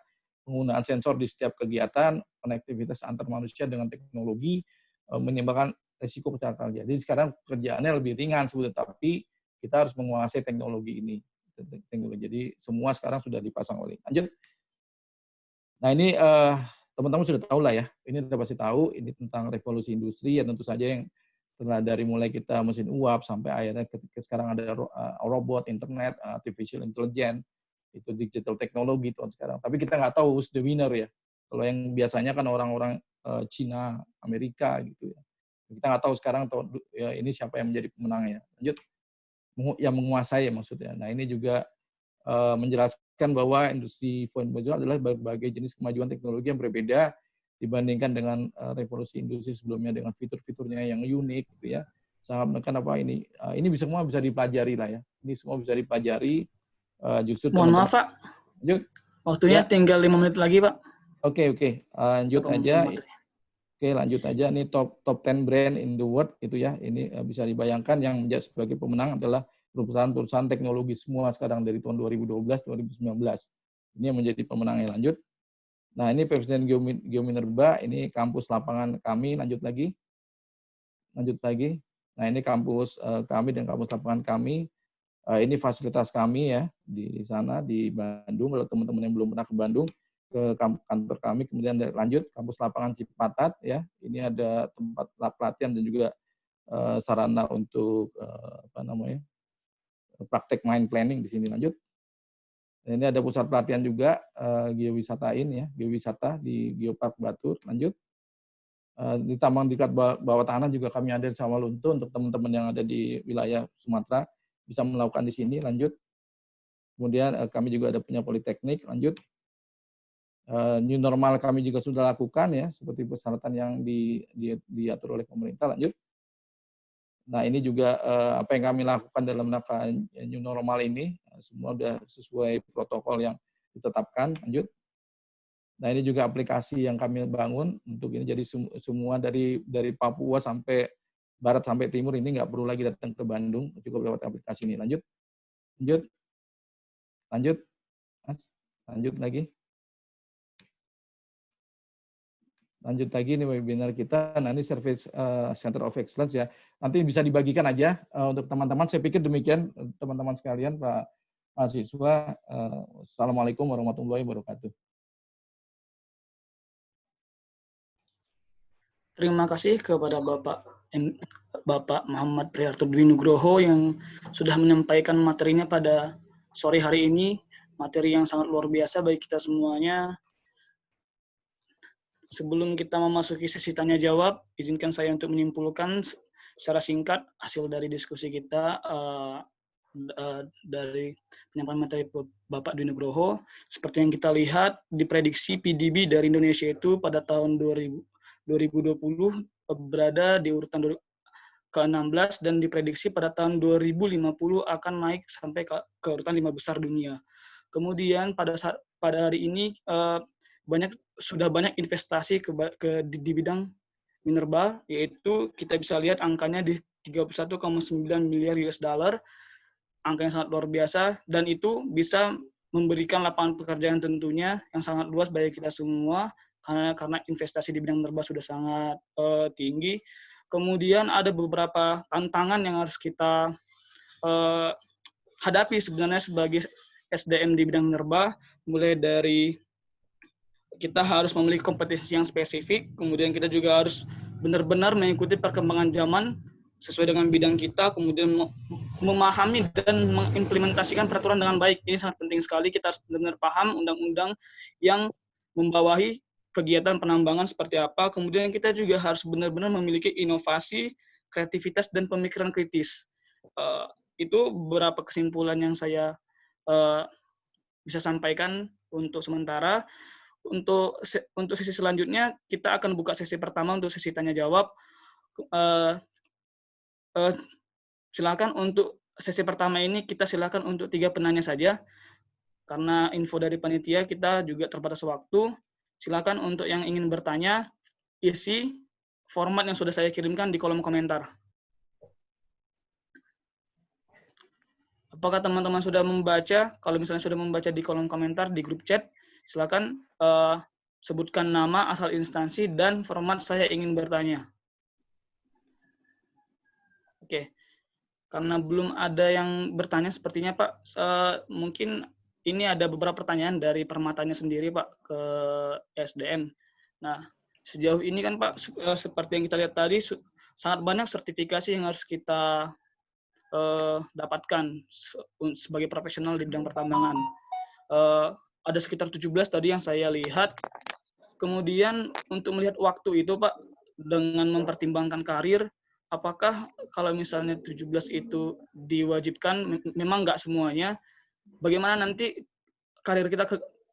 penggunaan sensor di setiap kegiatan, konektivitas antar manusia dengan teknologi, menimbulkan risiko kecelakaan kerja. Jadi sekarang pekerjaannya lebih ringan sebetulnya, tapi kita harus menguasai teknologi ini. Jadi semua sekarang sudah dipasang oleh. Lanjut. Nah ini teman-teman sudah tahu lah ya, ini sudah pasti tahu, ini tentang revolusi industri, ya tentu saja yang dari mulai kita mesin uap sampai akhirnya sekarang ada robot, internet, artificial intelligence, itu digital teknologi tahun sekarang. Tapi kita nggak tahu who's the winner ya. Kalau yang biasanya kan orang-orang Cina, Amerika gitu ya. Kita nggak tahu sekarang ya, ini siapa yang menjadi pemenangnya. Lanjut, yang menguasai maksudnya. Nah ini juga menjelaskan bahwa industri 4.0 adalah berbagai jenis kemajuan teknologi yang berbeda dibandingkan dengan revolusi industri sebelumnya dengan fitur-fiturnya yang unik gitu ya. Sangat menekan apa ini semua bisa dipelajari lah ya. Ini semua bisa dipelajari. Justru mohon maaf Pak, waktunya ya. Tinggal 5 menit lagi Pak. Oke. Lanjut aja. Oke, lanjut aja. Ini top 10 brand in the world itu ya. Ini bisa dibayangkan yang menjadi sebagai pemenang adalah perusahaan-perusahaan teknologi semua sekarang dari tahun 2012 2019. Ini yang menjadi pemenangnya. Lanjut. Nah, ini Presiden Geominerba, ini kampus lapangan kami. Lanjut lagi. Nah, ini kampus kami dan kampus lapangan kami. Ini fasilitas kami ya di sana di Bandung. Kalau teman-teman yang belum pernah ke Bandung, ke kantor kami. Kemudian lanjut kampus lapangan Cipatat ya. Ini ada tempat pelatihan dan juga sarana untuk praktek mind planning di sini. Lanjut. Ini ada pusat pelatihan juga geowisatain ya, geowisata di Geopark Batur. Lanjut. Di tambang dekat bawah tanah juga kami ada di Sawalunto untuk teman-teman yang ada di wilayah Sumatera bisa melakukan di sini. Lanjut. Kemudian kami juga ada punya politeknik. Lanjut. New normal kami juga sudah lakukan ya, seperti persyaratan yang diatur oleh pemerintah. Lanjut. Nah, ini juga apa yang kami lakukan dalam rangka new normal ini semua sudah sesuai protokol yang ditetapkan. Lanjut. Nah, ini juga aplikasi yang kami bangun untuk ini, jadi semua dari Papua sampai barat sampai timur ini nggak perlu lagi datang ke Bandung, cukup lewat aplikasi ini. Lanjut. Mas. Lanjut lagi. Lanjut lagi ini webinar kita. Nah, ini Service Center of Excellence ya. Nanti bisa dibagikan aja untuk teman-teman. Saya pikir demikian teman-teman sekalian, Pak mahasiswa. Assalamualaikum warahmatullahi wabarakatuh. Terima kasih kepada Bapak Muhammad Priharto Dwi Nugroho yang sudah menyampaikan materinya pada sore hari ini. Materi yang sangat luar biasa bagi kita semuanya. Sebelum kita memasuki sesi tanya jawab, izinkan saya untuk menyimpulkan secara singkat hasil dari diskusi kita dari penyampaian materi Bapak Dwi Nugroho. Seperti yang kita lihat, diprediksi PDB dari Indonesia itu pada tahun 2020 berada di urutan ke-16 dan diprediksi pada tahun 2050 akan naik sampai ke urutan 5 besar dunia. Kemudian pada hari ini sudah banyak investasi di bidang minerba, yaitu kita bisa lihat angkanya di 31,9 miliar US dollar, angka yang sangat luar biasa, dan itu bisa memberikan lapangan pekerjaan tentunya yang sangat luas bagi kita semua, karena investasi di bidang minerba sudah sangat tinggi. Kemudian ada beberapa tantangan yang harus kita hadapi sebenarnya sebagai SDM di bidang minerba, mulai dari kita harus memiliki kompetensi yang spesifik, kemudian kita juga harus benar-benar mengikuti perkembangan zaman sesuai dengan bidang kita, kemudian memahami dan mengimplementasikan peraturan dengan baik. Ini sangat penting sekali, kita harus benar-benar paham undang-undang yang membawahi kegiatan penambangan seperti apa, kemudian kita juga harus benar-benar memiliki inovasi, kreativitas, dan pemikiran kritis. Itu beberapa kesimpulan yang saya bisa sampaikan untuk sementara. Untuk sesi selanjutnya, kita akan buka sesi pertama untuk sesi tanya-jawab. Silakan untuk sesi pertama ini, kita silakan untuk 3 penanya saja. Karena info dari panitia, kita juga terbatas waktu. Silakan untuk yang ingin bertanya, isi format yang sudah saya kirimkan di kolom komentar. Apakah teman-teman sudah membaca? Kalau misalnya sudah membaca di kolom komentar, di grup chat, silakan sebutkan nama, asal instansi, dan format saya ingin bertanya. Oke, karena belum ada yang bertanya sepertinya Pak, mungkin ini ada beberapa pertanyaan dari Permatanya sendiri Pak ke SDM. Nah, sejauh ini kan Pak, seperti yang kita lihat tadi, sangat banyak sertifikasi yang harus kita dapatkan sebagai profesional di bidang pertambangan. Ada sekitar 17 tadi yang saya lihat. Kemudian untuk melihat waktu itu Pak, dengan mempertimbangkan karir, apakah kalau misalnya 17 itu diwajibkan, memang nggak semuanya, bagaimana nanti karir kita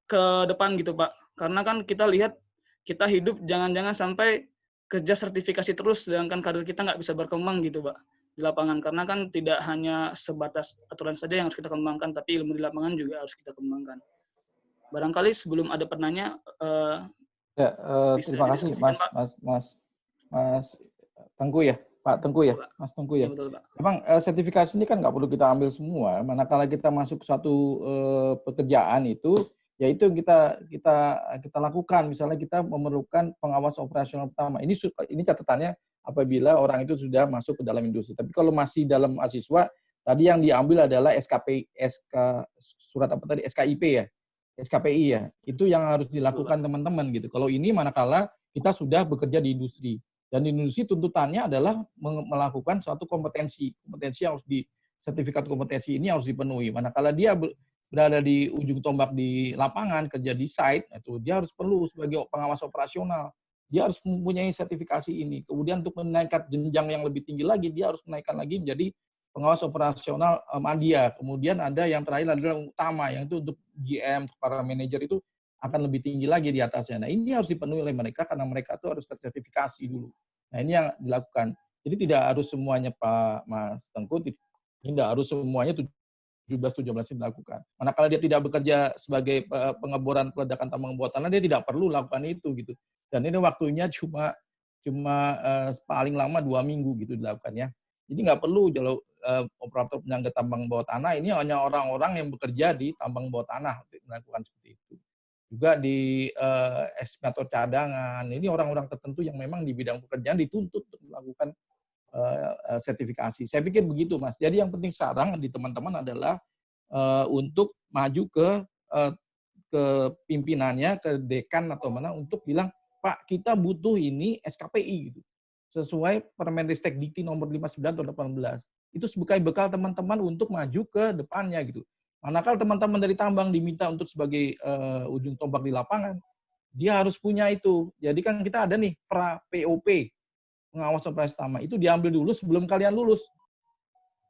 ke depan gitu Pak? Karena kan kita lihat, kita hidup jangan-jangan sampai kerja sertifikasi terus, sedangkan karir kita nggak bisa berkembang gitu Pak di lapangan. Karena kan tidak hanya sebatas aturan saja yang harus kita kembangkan, tapi ilmu di lapangan juga harus kita kembangkan. Barangkali sebelum ada penanya, terima kasih Mas Tengku ya, Pak Tengku ya, Mas Tengku ya. Betul, Pak. Memang sertifikasi ini kan nggak perlu kita ambil semua. Manakala kita masuk suatu pekerjaan itu, ya itu yang kita lakukan. Misalnya kita memerlukan pengawas operasional pertama. Ini catatannya apabila orang itu sudah masuk ke dalam industri. Tapi kalau masih dalam mahasiswa, tadi yang diambil adalah SKIP ya, SKPI ya. Itu yang harus dilakukan teman-teman gitu. Kalau ini manakala kita sudah bekerja di industri. Dan di industri tuntutannya adalah melakukan suatu kompetensi yang harus sertifikat kompetensi ini harus dipenuhi. Manakala dia berada di ujung tombak di lapangan, kerja di site, itu dia harus perlu sebagai pengawas operasional. Dia harus mempunyai sertifikasi ini. Kemudian untuk menaikkan jenjang yang lebih tinggi lagi, dia harus menaikkan lagi menjadi pengawas operasional Mandia. Kemudian ada yang terakhir adalah yang utama, yang itu untuk GM, para manajer itu akan lebih tinggi lagi di atasnya. Nah, ini harus dipenuhi oleh mereka karena mereka itu harus tersertifikasi dulu. Nah, ini yang dilakukan. Jadi tidak harus semuanya Pak Mas Tengku, tidak harus semuanya 17-17 dilakukan. Manakala dia tidak bekerja sebagai pengeboran peledakan tambang bawah tanah, dia tidak perlu lakukan itu gitu. Dan ini waktunya cuma paling lama 2 minggu gitu dilakukannya. Jadi nggak perlu kalau operator penyangga tambang bawah tanah ini hanya orang-orang yang bekerja di tambang bawah tanah untuk melakukan seperti itu. Juga di estimator cadangan, ini orang-orang tertentu yang memang di bidang pekerjaan dituntut untuk melakukan sertifikasi. Saya pikir begitu, Mas. Jadi yang penting sekarang di teman-teman adalah untuk maju ke pimpinannya, ke dekan atau mana untuk bilang, Pak, kita butuh ini SKPI gitu. Sesuai Permenristek Dikti nomor 59 tahun 18. Itu sebagai bekal teman-teman untuk maju ke depannya gitu. Manakala teman-teman dari tambang diminta untuk sebagai ujung tombak di lapangan, dia harus punya itu. Jadi kan kita ada nih POP, pengawas operasi tambang, itu diambil dulu sebelum kalian lulus.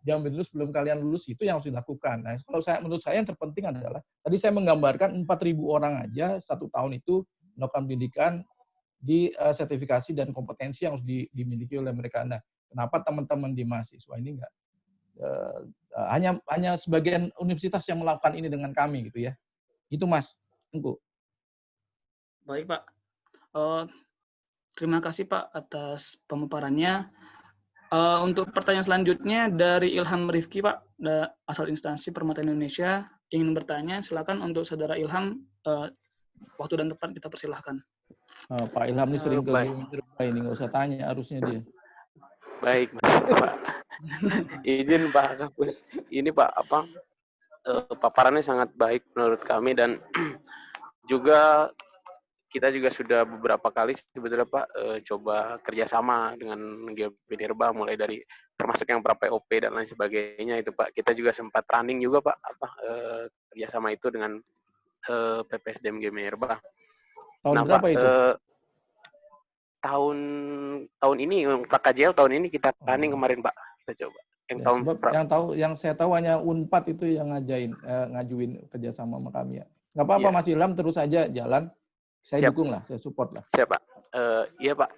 Diambil dulu sebelum kalian lulus, itu yang harus dilakukan. Nah, kalau menurut saya yang terpenting adalah, tadi saya menggambarkan 4.000 orang aja 1 tahun itu melakukan pendidikan di sertifikasi dan kompetensi yang harus dimiliki oleh mereka. Nah, kenapa teman-teman di mahasiswa ini enggak hanya sebagian universitas yang melakukan ini dengan kami gitu ya. Itu Mas Tengku. Baik Pak. Terima kasih Pak atas pemaparannya. Untuk pertanyaan selanjutnya dari Ilham Rifki Pak, asal instansi Permata Indonesia, ingin bertanya, silakan untuk saudara Ilham, waktu dan tempat kita persilahkan. Pak Ilham ini sering ke Minerba ini, nggak usah tanya harusnya dia. Baik, Pak. Izin Pak Kapus. Ini Pak, paparannya sangat baik menurut kami, dan juga kita juga sudah beberapa kali sebetulnya Pak coba kerjasama dengan Minerba, mulai dari termasuk yang pra POP dan lain sebagainya itu Pak. Kita juga sempat running juga Pak kerjasama itu dengan PPSDM Minerba. Tahun berapa Pak, itu? Tahun ini Pak KJL tahun ini kita running kemarin Pak. Kita coba. Yang saya tahu hanya Unpad itu yang ngajuin kerjasama sama kami ya. Nggak apa-apa Mas Ilham, terus aja jalan. Saya dukung lah, saya support lah. Siap Pak. Iya Pak.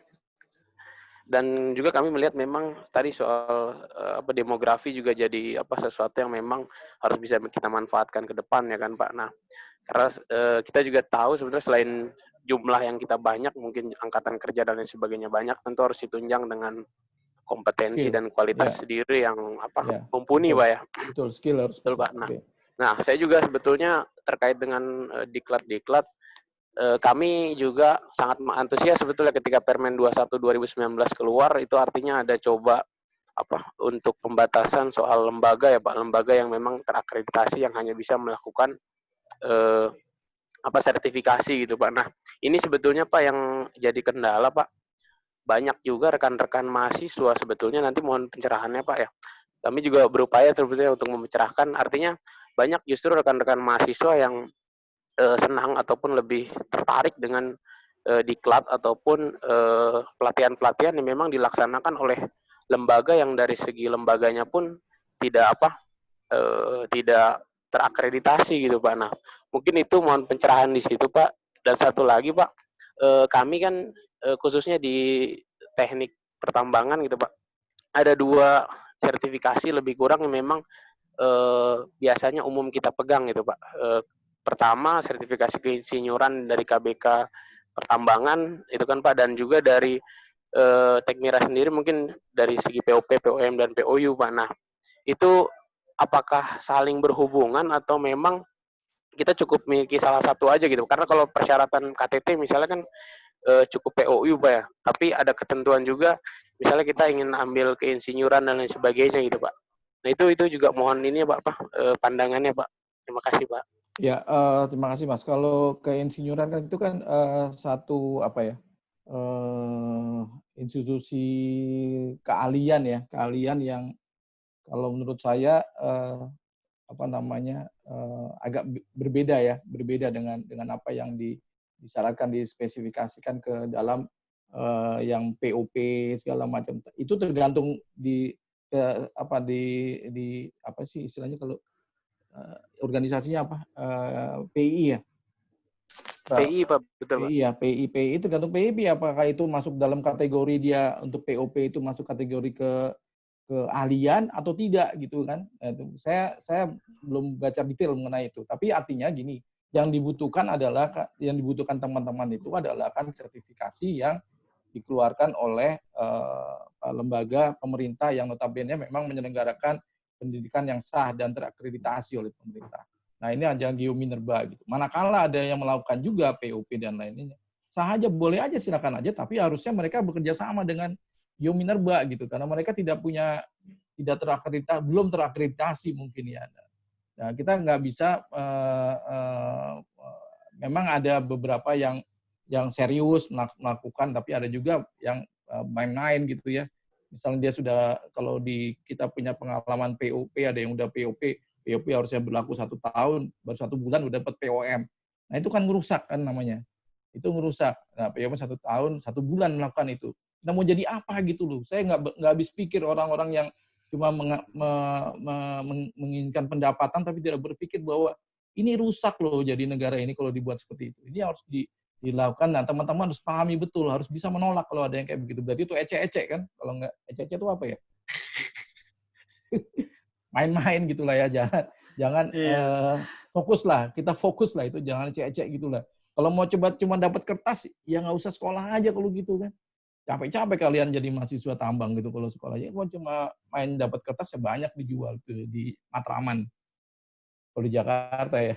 Dan juga kami melihat memang tadi soal demografi juga jadi sesuatu yang memang harus bisa kita manfaatkan ke depan ya kan Pak. Nah, karena kita juga tahu sebenarnya selain jumlah yang kita banyak, mungkin angkatan kerja dan lain sebagainya banyak, tentu harus ditunjang dengan kompetensi skill dan kualitas sendiri yang mumpuni Pak ya. Betul, skill harus. Betul Pak. Nah, saya juga sebetulnya terkait dengan diklat kami juga sangat antusias sebetulnya ketika Permen 21 2019 keluar. Itu artinya ada coba untuk pembatasan soal lembaga ya Pak, lembaga yang memang terakreditasi yang hanya bisa melakukan sertifikasi gitu Pak. Nah, ini sebetulnya Pak yang jadi kendala Pak. Banyak juga rekan-rekan mahasiswa sebetulnya, nanti mohon pencerahannya Pak ya. Kami juga berupaya sebetulnya untuk mencerahkan, artinya banyak justru rekan-rekan mahasiswa yang senang ataupun lebih tertarik dengan diklat ataupun pelatihan-pelatihan yang memang dilaksanakan oleh lembaga yang dari segi lembaganya pun tidak tidak terakreditasi gitu Pak. Nah, mungkin itu mohon pencerahan di situ Pak. Dan satu lagi Pak, kami kan khususnya di teknik pertambangan gitu Pak, ada 2 sertifikasi lebih kurang yang memang biasanya umum kita pegang gitu Pak. Pertama, sertifikasi keinsinyuran dari KBK Pertambangan itu kan Pak, dan juga dari Tekmira sendiri mungkin dari segi POP, POM dan POU Pak. Nah, itu apakah saling berhubungan atau memang kita cukup memiliki salah satu aja gitu? Karena kalau persyaratan KTT misalnya kan cukup POU Pak ya, tapi ada ketentuan juga misalnya kita ingin ambil keinsinyuran dan lain sebagainya gitu Pak. Nah, itu juga mohon ini Pak pandangannya Pak. Terima kasih Pak. Ya, terima kasih Mas. Kalau keinsinyuran kan itu kan satu institusi keahlian ya, keahlian yang kalau menurut saya agak berbeda ya, berbeda dengan apa yang disyaratkan, dispesifikasikan ke dalam yang POP segala macam. Itu tergantung di apa sih istilahnya kalau organisasinya apa, PI ya. PI Pak, betul Pak. PI ya, PI tergantung PI apakah itu masuk dalam kategori dia untuk POP itu masuk kategori keahlian atau tidak gitu kan. Nah, itu saya belum baca detail mengenai itu. Tapi artinya gini, yang dibutuhkan teman-teman itu adalah kan sertifikasi yang dikeluarkan oleh lembaga pemerintah yang notabene memang menyelenggarakan pendidikan yang sah dan terakreditasi oleh pemerintah. Nah, ini aja Geominerba gitu. Manakala ada yang melakukan juga POP dan lainnya, sah aja, boleh aja, silakan aja, tapi harusnya mereka bekerja sama dengan Geominerba gitu, karena mereka belum terakreditasi mungkin ya. Nah, kita nggak bisa, memang ada beberapa yang serius melakukan, tapi ada juga yang main-main gitu ya. Misalnya dia sudah, kalau kita punya pengalaman POP, ada yang udah POP harusnya berlaku 1 tahun, baru 1 bulan udah dapat POM. Nah, itu kan ngerusak kan namanya. Itu ngerusak. Nah, POM 1 tahun, 1 bulan melakukan itu. Nah, mau jadi apa gitu loh. Saya nggak habis pikir orang-orang yang cuma menginginkan pendapatan tapi tidak berpikir bahwa ini rusak loh jadi negara ini kalau dibuat seperti itu. Ini harus dilakukan. Nah, teman-teman harus pahami betul, harus bisa menolak kalau ada yang kayak begitu. Berarti itu ecek-ecek kan? Kalau nggak ecek-ecek itu apa ya? Main-main gitulah ya, jangan fokus lah, kita fokus lah, itu jangan cek-cek gitulah. Kalau mau coba cuma dapat kertas, ya nggak usah sekolah aja kalau gitu kan. Capek-capek kalian jadi mahasiswa tambang gitu kalau sekolahnya. Kalau cuma main dapat kertas ya banyak dijual tuh di Matraman. Kalau di Jakarta ya.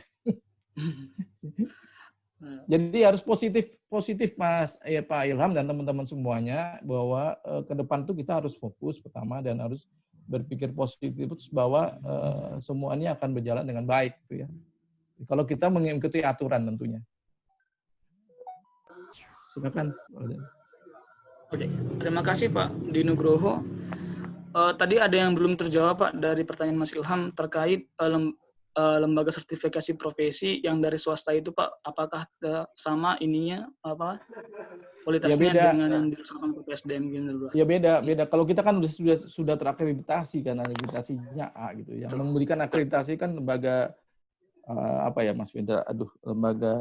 Jadi harus positif Pak Ilham dan teman-teman semuanya bahwa ke depan tuh kita harus fokus pertama dan harus berpikir positif bahwa semuanya akan berjalan dengan baik gitu ya. Kalau kita mengikuti aturan tentunya. Silakan. Oke, terima kasih Pak Dwi Nugroho. Tadi ada yang belum terjawab Pak dari pertanyaan Mas Ilham terkait lembaga sertifikasi profesi yang dari swasta itu Pak, apakah sama ininya apa kualitasnya ya dengan yang dilaksanakan PPSDM gitu? Ya beda. Kalau kita kan sudah terakreditasi kan, akreditasinya A gitu. Yang memberikan akreditasi kan lembaga Mas Wendra? Lembaga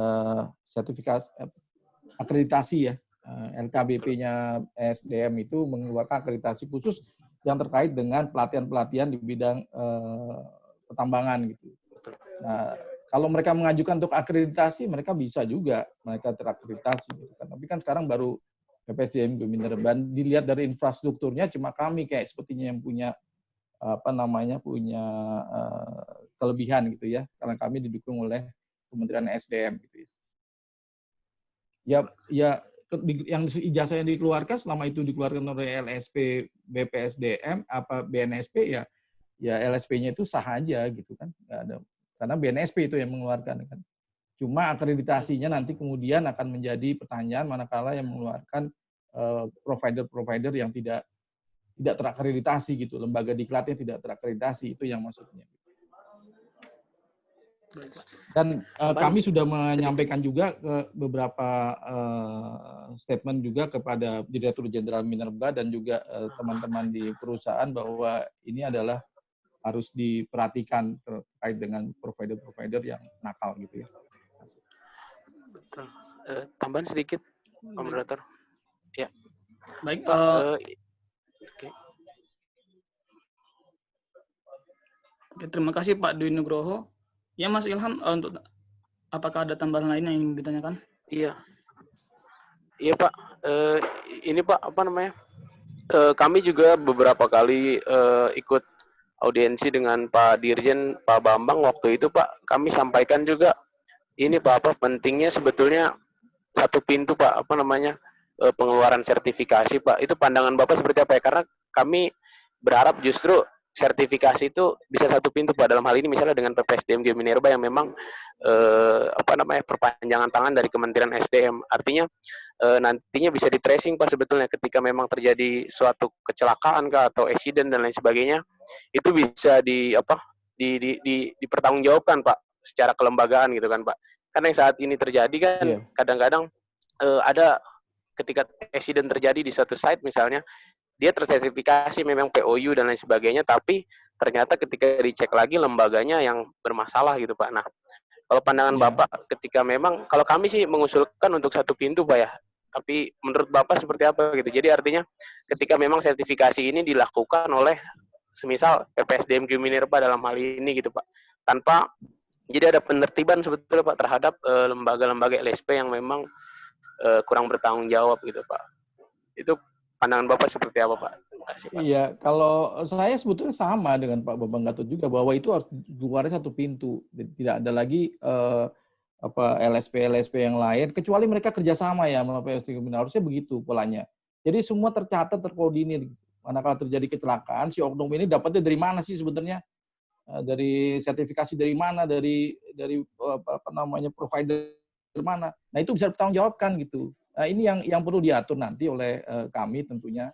sertifikasi akreditasi ya. LKBP-nya SDM itu mengeluarkan akreditasi khusus yang terkait dengan pelatihan-pelatihan di bidang pertambangan gitu. Nah, kalau mereka mengajukan untuk akreditasi, mereka bisa juga mereka terakreditasi. Gitu kan. Tapi kan sekarang baru PPSDM Geominerba, dilihat dari infrastrukturnya cuma kami kayak sepertinya yang punya punya kelebihan gitu ya, karena kami didukung oleh Kementerian SDM gitu ya. Yang ijazah yang dikeluarkan selama itu dikeluarkan oleh LSP BPSDM BNSP ya LSP-nya itu sah aja gitu kan, nggak ada, karena BNSP itu yang mengeluarkan kan. Cuma akreditasinya nanti kemudian akan menjadi pertanyaan manakala yang mengeluarkan provider-provider yang tidak terakreditasi gitu, lembaga diklatnya tidak terakreditasi, itu yang maksudnya. Dan kami sudah menyampaikan juga ke beberapa statement juga kepada Direktur Jenderal Minerba dan juga teman-teman di perusahaan bahwa ini adalah harus diperhatikan terkait dengan provider-provider yang nakal gitu ya. Betul. Tambahan sedikit, Pak Moderator. Ya. Baik. Oke. Oke, terima kasih Pak Dwi Nugroho. Ya Mas Ilham, untuk apakah ada tambahan lain yang ingin ditanyakan? Iya Pak. Ini Pak kami juga beberapa kali ikut audiensi dengan Pak Dirjen, Pak Bambang waktu itu Pak. Kami sampaikan juga ini Pak, pentingnya sebetulnya satu pintu Pak, pengeluaran sertifikasi Pak. Itu pandangan Bapak seperti apa ya? Karena kami berharap justru sertifikasi itu bisa satu pintu Pak. Dalam hal ini misalnya dengan PPSDM Minerba yang memang perpanjangan tangan dari Kementerian SDM. Artinya nantinya bisa di tracing Pak sebetulnya ketika memang terjadi suatu kecelakaan kah atau accident dan lain sebagainya, itu bisa dipertanggungjawabkan Pak secara kelembagaan gitu kan Pak. Karena yang saat ini terjadi kan Iya. kadang-kadang ada ketika accident terjadi di suatu site misalnya, dia tersertifikasi memang POU dan lain sebagainya, tapi ternyata ketika dicek lagi lembaganya yang bermasalah gitu Pak. Nah, kalau pandangan Iya. Bapak ketika memang, kalau kami sih mengusulkan untuk satu pintu Pak ya, tapi menurut Bapak seperti apa gitu. Jadi artinya ketika memang sertifikasi ini dilakukan oleh semisal PPSDM Minerba dalam hal ini gitu Pak, tanpa jadi ada penertiban sebetulnya Pak terhadap lembaga-lembaga LSP yang memang kurang bertanggung jawab gitu Pak. Itu pandangan Bapak seperti apa Pak? Terima kasih, Pak. Iya, kalau saya sebetulnya sama dengan Pak Bambang Gatot juga bahwa itu harus keluarnya satu pintu, tidak ada lagi LSP yang lain kecuali mereka kerjasama ya sama PPSDM. Harusnya begitu polanya. Jadi semua tercatat, terkoordinir. Manakala terjadi kecelakaan, si oknum ini dapatnya dari mana sih sebetulnya? Dari sertifikasi dari mana? Dari provider mana? Nah itu bisa bertanggungjawabkan gitu. Nah, ini yang perlu diatur nanti oleh kami tentunya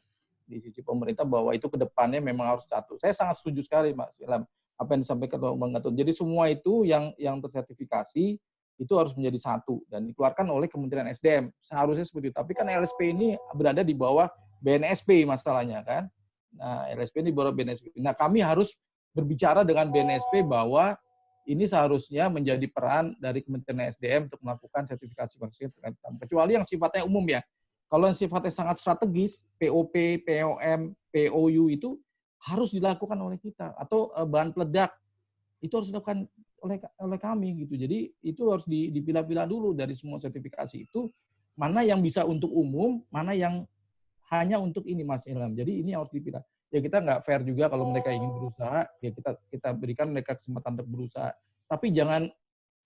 di sisi pemerintah bahwa itu ke depannya memang harus satu. Saya sangat setuju sekali Mas Ilham apa yang disampaikan Bang Gatot. Jadi semua itu yang tersertifikasi itu harus menjadi satu dan dikeluarkan oleh Kementerian SDM. Seharusnya seperti itu. Tapi kan LSP ini berada di bawah BNSP masalahnya kan. Nah, LSP ini di bawah BNSP. Nah, kami harus berbicara dengan BNSP bahwa ini seharusnya menjadi peran dari Kementerian SDM untuk melakukan sertifikasi vaksin terkait kecuali yang sifatnya umum ya. Kalau yang sifatnya sangat strategis, POP, POM, POU itu harus dilakukan oleh kita atau bahan peledak itu harus dilakukan oleh kami gitu. Jadi itu harus dipilah-pilah dulu dari semua sertifikasi itu mana yang bisa untuk umum, mana yang hanya untuk ini Mas Ilham. Jadi ini harus dipilah. Ya kita nggak fair juga kalau mereka ingin berusaha, ya kita berikan mereka kesempatan untuk berusaha. Tapi jangan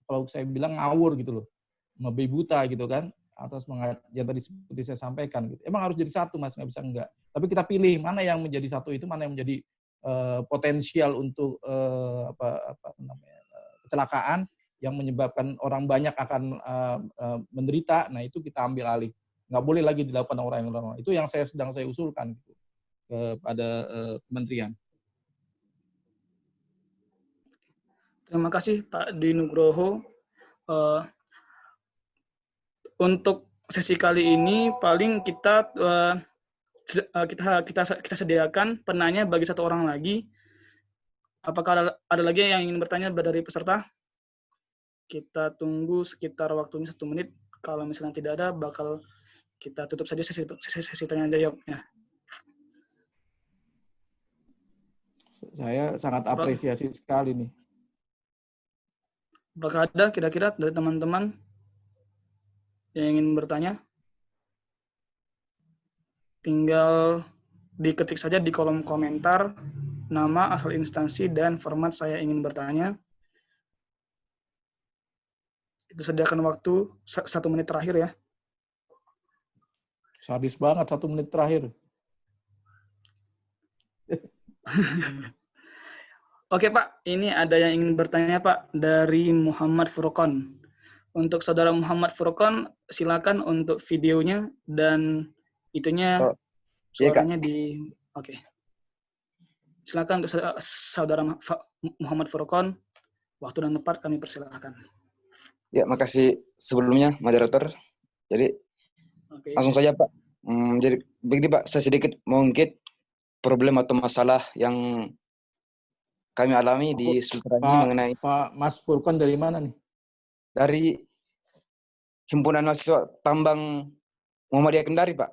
kalau saya bilang ngawur gitu loh, babi buta gitu kan, atas semangat yang tadi seperti saya sampaikan gitu. Emang harus jadi satu Mas, nggak bisa enggak. Tapi kita pilih mana yang menjadi satu itu, mana yang menjadi potensial untuk kecelakaan yang menyebabkan orang banyak akan menderita. Nah itu kita ambil alih. Nggak boleh lagi dilakukan orang yang normal. Itu yang sedang saya usulkan gitu, kepada kementerian. Terima kasih Pak Dwi Nugroho. Untuk sesi kali ini paling kita sediakan penanya bagi satu orang lagi. Apakah ada lagi yang ingin bertanya dari peserta? Kita tunggu sekitar waktunya 1 menit. Kalau misalnya tidak ada, bakal kita tutup saja sesi tanya jawabnya. Saya sangat apresiasi sekali nih. Apakah ada kira-kira dari teman-teman yang ingin bertanya? Tinggal diketik saja di kolom komentar nama, asal instansi, dan format saya ingin bertanya. Itu sediakan waktu 1 menit terakhir ya. Sadis banget 1 menit terakhir. Oke Pak, ini ada yang ingin bertanya Pak dari Muhammad Furqon. Untuk saudara Muhammad Furqon, silakan untuk videonya dan itunya suaranya di. Oke. Silakan untuk saudara Muhammad Furqon, waktu dan tempat kami persilahkan. Ya, makasih sebelumnya moderator. Jadi langsung saja Pak. Jadi begini Pak, saya sedikit mengungkit problem atau masalah yang kami alami di Sultrani mengenai Pak Mas Furqon dari mana nih? Dari Himpunan Mahasiswa Tambang Muhammadiyah Kendari, Pak.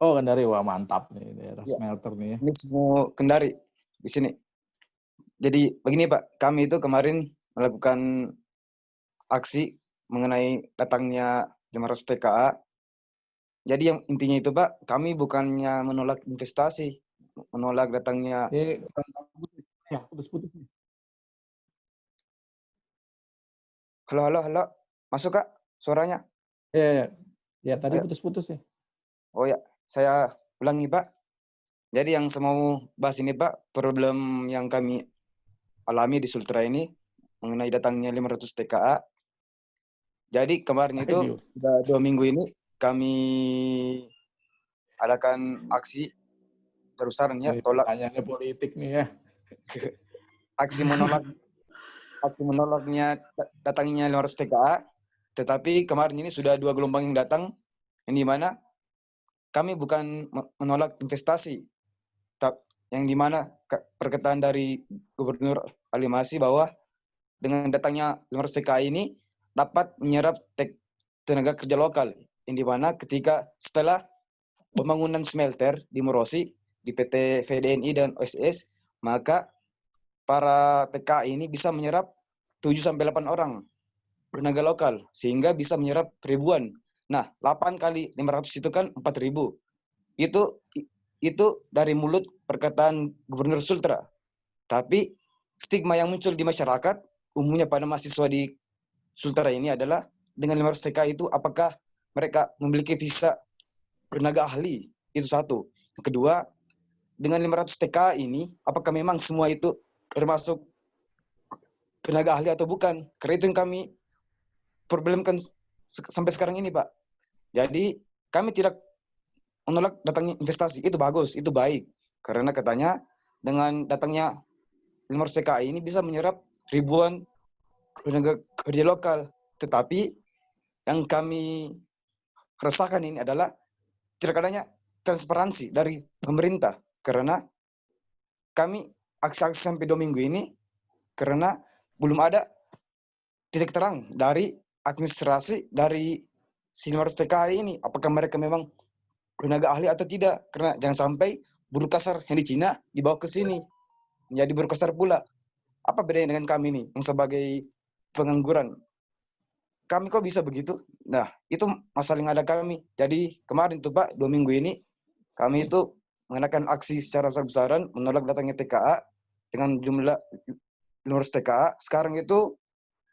Oh, Kendari. Wah, mantap nih daerah smelter nih. Ini semua Kendari di sini. Jadi begini, Pak, kami itu kemarin melakukan aksi mengenai datangnya 500 PKA. Jadi yang intinya itu, Pak, kami bukannya menolak investasi, menolak datangnya. Ya, putus-putus. Halo. Masuk, Kak, suaranya? Ya, tadi putus-putus ya. Oh ya, saya ulangi, Pak. Jadi yang saya mau bahas ini Pak, problem yang kami alami di Sultra ini mengenai datangnya 500 TKA. Jadi kemarin itu sudah 2 minggu ini kami adakan aksi terusannya tolak Pertanyaannya politik nih ya. aksi menolaknya datangnya 500 TKA. Tetapi kemarin ini sudah 2 gelombang yang datang, yang di mana kami bukan menolak investasi, yang di mana perkataan dari Gubernur Ali Masih bahwa dengan datangnya 500 TKA ini dapat menyerap tenaga kerja lokal, yang di mana ketika setelah pembangunan smelter di Murosi, di PT VDNI dan OSS, maka para TKA ini bisa menyerap 7-8 orang tenaga lokal, sehingga bisa menyerap ribuan. Nah, 8 kali 500 itu kan 4.000. Itu dari mulut perkataan Gubernur Sultra. Tapi stigma yang muncul di masyarakat, umumnya pada mahasiswa di Sultra ini adalah dengan 500 TKA itu apakah mereka memiliki visa tenaga ahli? Itu satu. Yang kedua, dengan 500 TKA ini apakah memang semua itu termasuk tenaga ahli atau bukan? Karena itu yang kami problemkan sampai sekarang ini, Pak. Jadi kami tidak menolak datangnya investasi, itu bagus, itu baik. Karena katanya dengan datangnya 500 TKI ini bisa menyerap ribuan tenaga kerja lokal. Tetapi yang kami resahkan ini adalah tidak adanya transparansi dari pemerintah. Karena kami aksi-aksi sampai 2 minggu ini karena belum ada titik terang dari administrasi dari 500 TKI ini. Apakah mereka memang tenaga ahli atau tidak? Karena jangan sampai buruh kasar yang di Cina dibawa ke sini menjadi buruh kasar pula. Apa bedanya dengan kami nih yang sebagai pengangguran? Kami kok bisa begitu? Nah, itu masalah yang ada kami. Jadi kemarin tuh Pak, 2 minggu ini kami itu mengadakan aksi secara besar-besaran menolak datangnya TKA dengan jumlah 500 TKA. Sekarang itu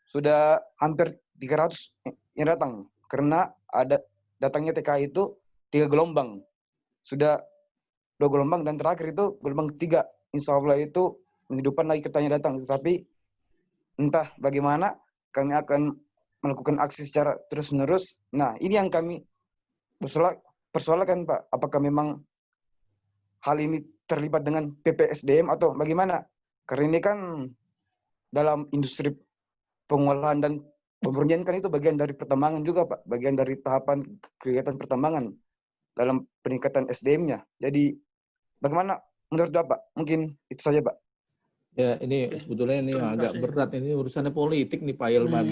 sudah hampir 300 yang datang. Karena ada datangnya TKA itu 3 gelombang. Sudah 2 gelombang dan terakhir itu gelombang 3. Insya Allah itu minggu depan lagi katanya datang. Tetapi entah bagaimana kami akan melakukan aksi secara terus-menerus. Nah, ini yang kami persoalkan Pak. Apakah memang hal ini terlibat dengan PPSDM atau bagaimana? Karena ini kan dalam industri pengolahan dan pemurnian kan itu bagian dari pertambangan juga Pak. Bagian dari tahapan kegiatan pertambangan dalam peningkatan SDM-nya. Jadi bagaimana menurut Bapak? Mungkin itu saja Pak. Ya, ini sebetulnya ini agak berat. Ini urusannya politik nih Pak Ilman.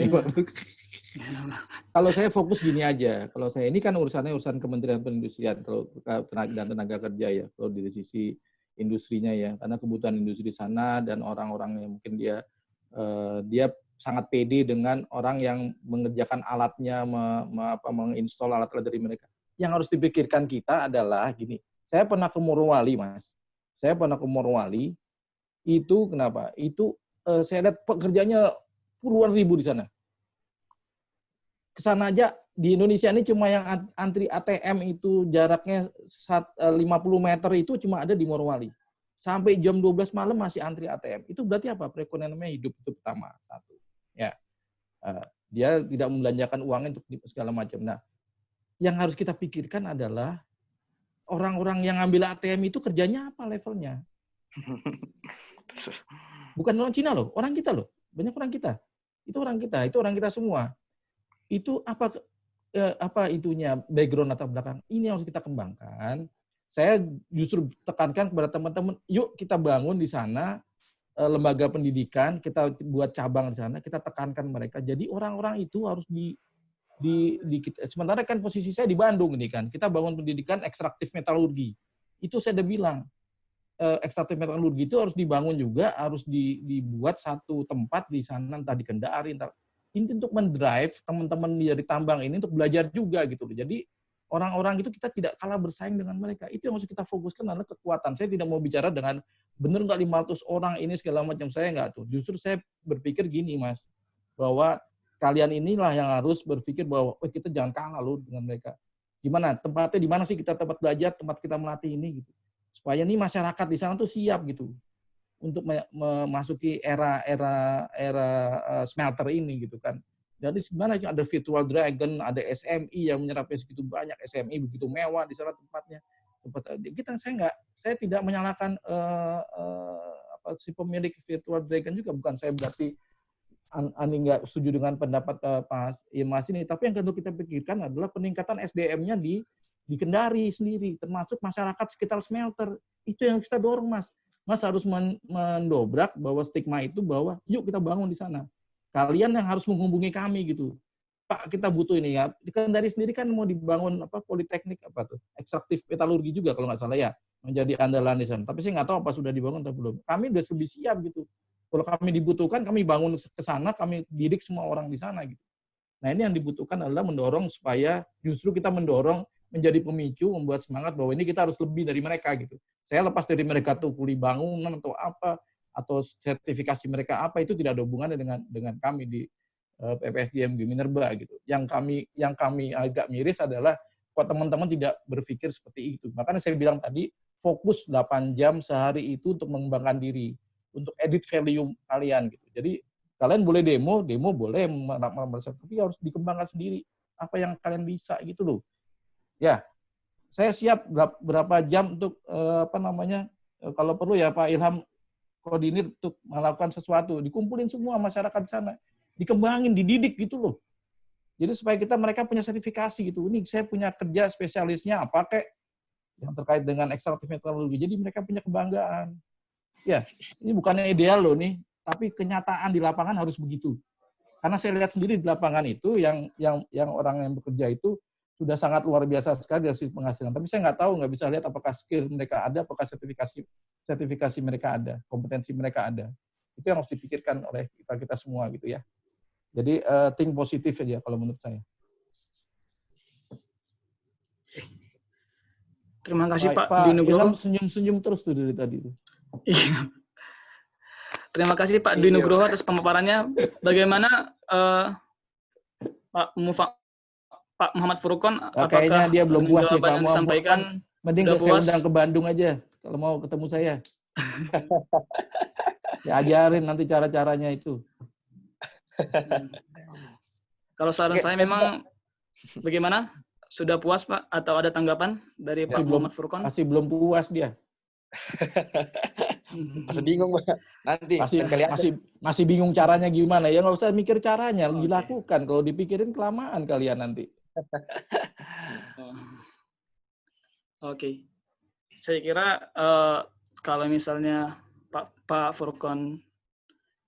Kalau saya fokus gini aja. Kalau saya ini kan urusan Kementerian Perindustrian kalau tenaga kerja ya. Kalau dari sisi industrinya ya. Karena kebutuhan industri di sana dan orang-orang yang mungkin dia sangat pede dengan orang yang mengerjakan alatnya, menginstall alat-alat dari mereka. Yang harus dipikirkan kita adalah gini. Saya pernah ke Morowali, Mas. Saya pernah ke Morowali. Itu kenapa? Itu saya lihat pekerjanya puluhan ribu di sana. Kesana aja di Indonesia ini cuma yang antri ATM itu jaraknya 50 meter itu cuma ada di Morowali. Sampai jam 12 malam masih antri ATM. Itu berarti apa? Perekonomiannya hidup itu pertama. Satu. Ya. Dia tidak membelanjakan uangnya untuk segala macam. Nah, yang harus kita pikirkan adalah orang-orang yang ambil ATM itu kerjanya apa levelnya? Bukan orang Cina loh, orang kita loh. Banyak orang kita. Itu orang kita semua. Itu apa itunya background atau belakang? Ini yang harus kita kembangkan. Saya justru tekankan kepada teman-teman, yuk kita bangun di sana lembaga pendidikan, kita buat cabang di sana, kita tekankan mereka. Jadi orang-orang itu harus sementara kan posisi saya di Bandung ini kan, kita bangun pendidikan ekstraktif metalurgi. Itu saya udah bilang, ekstraktif metalurgi itu harus dibangun juga, harus dibuat satu tempat di sana, entah di Kendari, ini untuk mendrive teman-teman dari tambang ini untuk belajar juga gitu. Jadi orang-orang itu kita tidak kalah bersaing dengan mereka. Itu yang harus kita fokuskan adalah kekuatan. Saya tidak mau bicara dengan benar nggak 500 orang ini segala macam, saya nggak tuh. Justru saya berpikir gini Mas, bahwa kalian inilah yang harus berpikir bahwa kita jangan kalah loh dengan mereka. Gimana tempatnya, di mana sih kita tempat belajar, tempat kita melatih ini gitu. supaya nih masyarakat di sana tuh siap gitu untuk memasuki era smelter ini gitu kan. Jadi sebenarnya ada Virtual Dragon, ada SMI yang menyerapnya segitu banyak, SMI begitu mewah di sana tempatnya. Saya tidak menyalahkan si pemilik Virtual Dragon juga, bukan saya berarti Ani nggak setuju dengan pendapat Pak Mas ini, tapi yang tentu kita pikirkan adalah peningkatan SDM-nya di Kendari sendiri, termasuk masyarakat sekitar smelter. Itu yang kita dorong, Mas. Mas harus mendobrak bahwa stigma itu bahwa yuk kita bangun di sana. Kalian yang harus menghubungi kami gitu. Pak, kita butuh ini ya. Di Kendari sendiri kan mau dibangun politeknik ekstraktif metalurgi juga kalau nggak salah ya, menjadi andalan di sana. Tapi saya nggak tahu apa sudah dibangun atau belum. Kami udah lebih siap gitu. Kalau kami dibutuhkan, kami bangun ke sana, kami didik semua orang di sana gitu. Nah, ini yang dibutuhkan adalah mendorong supaya justru kita mendorong menjadi pemicu, membuat semangat bahwa ini kita harus lebih dari mereka gitu. Saya lepas dari mereka tuh kuli bangunan atau apa, atau sertifikasi mereka apa, itu tidak ada hubungannya dengan kami di PPSDM Minerba gitu. Yang kami agak miris adalah kok teman-teman tidak berpikir seperti itu. Makanya saya bilang tadi, fokus 8 jam sehari itu untuk mengembangkan diri, untuk edit value kalian gitu. Jadi kalian boleh demo boleh, tapi harus dikembangkan sendiri apa yang kalian bisa gitu loh. Ya, saya siap berapa jam untuk kalau perlu ya Pak Ilham koordinir untuk melakukan sesuatu, dikumpulin semua masyarakat di sana, dikembangin, dididik gitu loh. Jadi supaya mereka punya sertifikasi gitu. Ini saya punya kerja spesialisnya apa kayak yang terkait dengan ekstraktif metalurgi. Jadi mereka punya kebanggaan. Ya, ini bukannya ideal loh nih, tapi kenyataan di lapangan harus begitu. Karena saya lihat sendiri di lapangan itu yang orang yang bekerja itu sudah sangat luar biasa sekali dari sisi penghasilan. Tapi saya nggak bisa lihat apakah skill mereka ada, apakah sertifikasi mereka ada, kompetensi mereka ada. Itu yang harus dipikirkan oleh kita semua gitu ya. Jadi think positif aja kalau menurut saya. Terima kasih Baik, Pak Dwi Nugroho. Senyum-senyum terus tuh dari tadi. Terima kasih Pak Dwi Nugroho atas pemaparannya. Bagaimana Pak Muhammad Furqon, apakah kayaknya dia belum puas nih, jawaban yang disampaikan mending saya undang ke Bandung aja kalau mau ketemu saya. Ya ajarin nanti cara-caranya itu. Kalau saran saya memang bagaimana? Sudah puas Pak atau ada tanggapan dari Pak Muhammad Furqon? Masih belum puas dia. Masih bingung Pak. Nanti masih bingung caranya gimana. Ya nggak usah mikir caranya, dilakukan. Kalau dipikirin kelamaan kalian nanti. Oke. Saya kira kalau misalnya Pak Furqon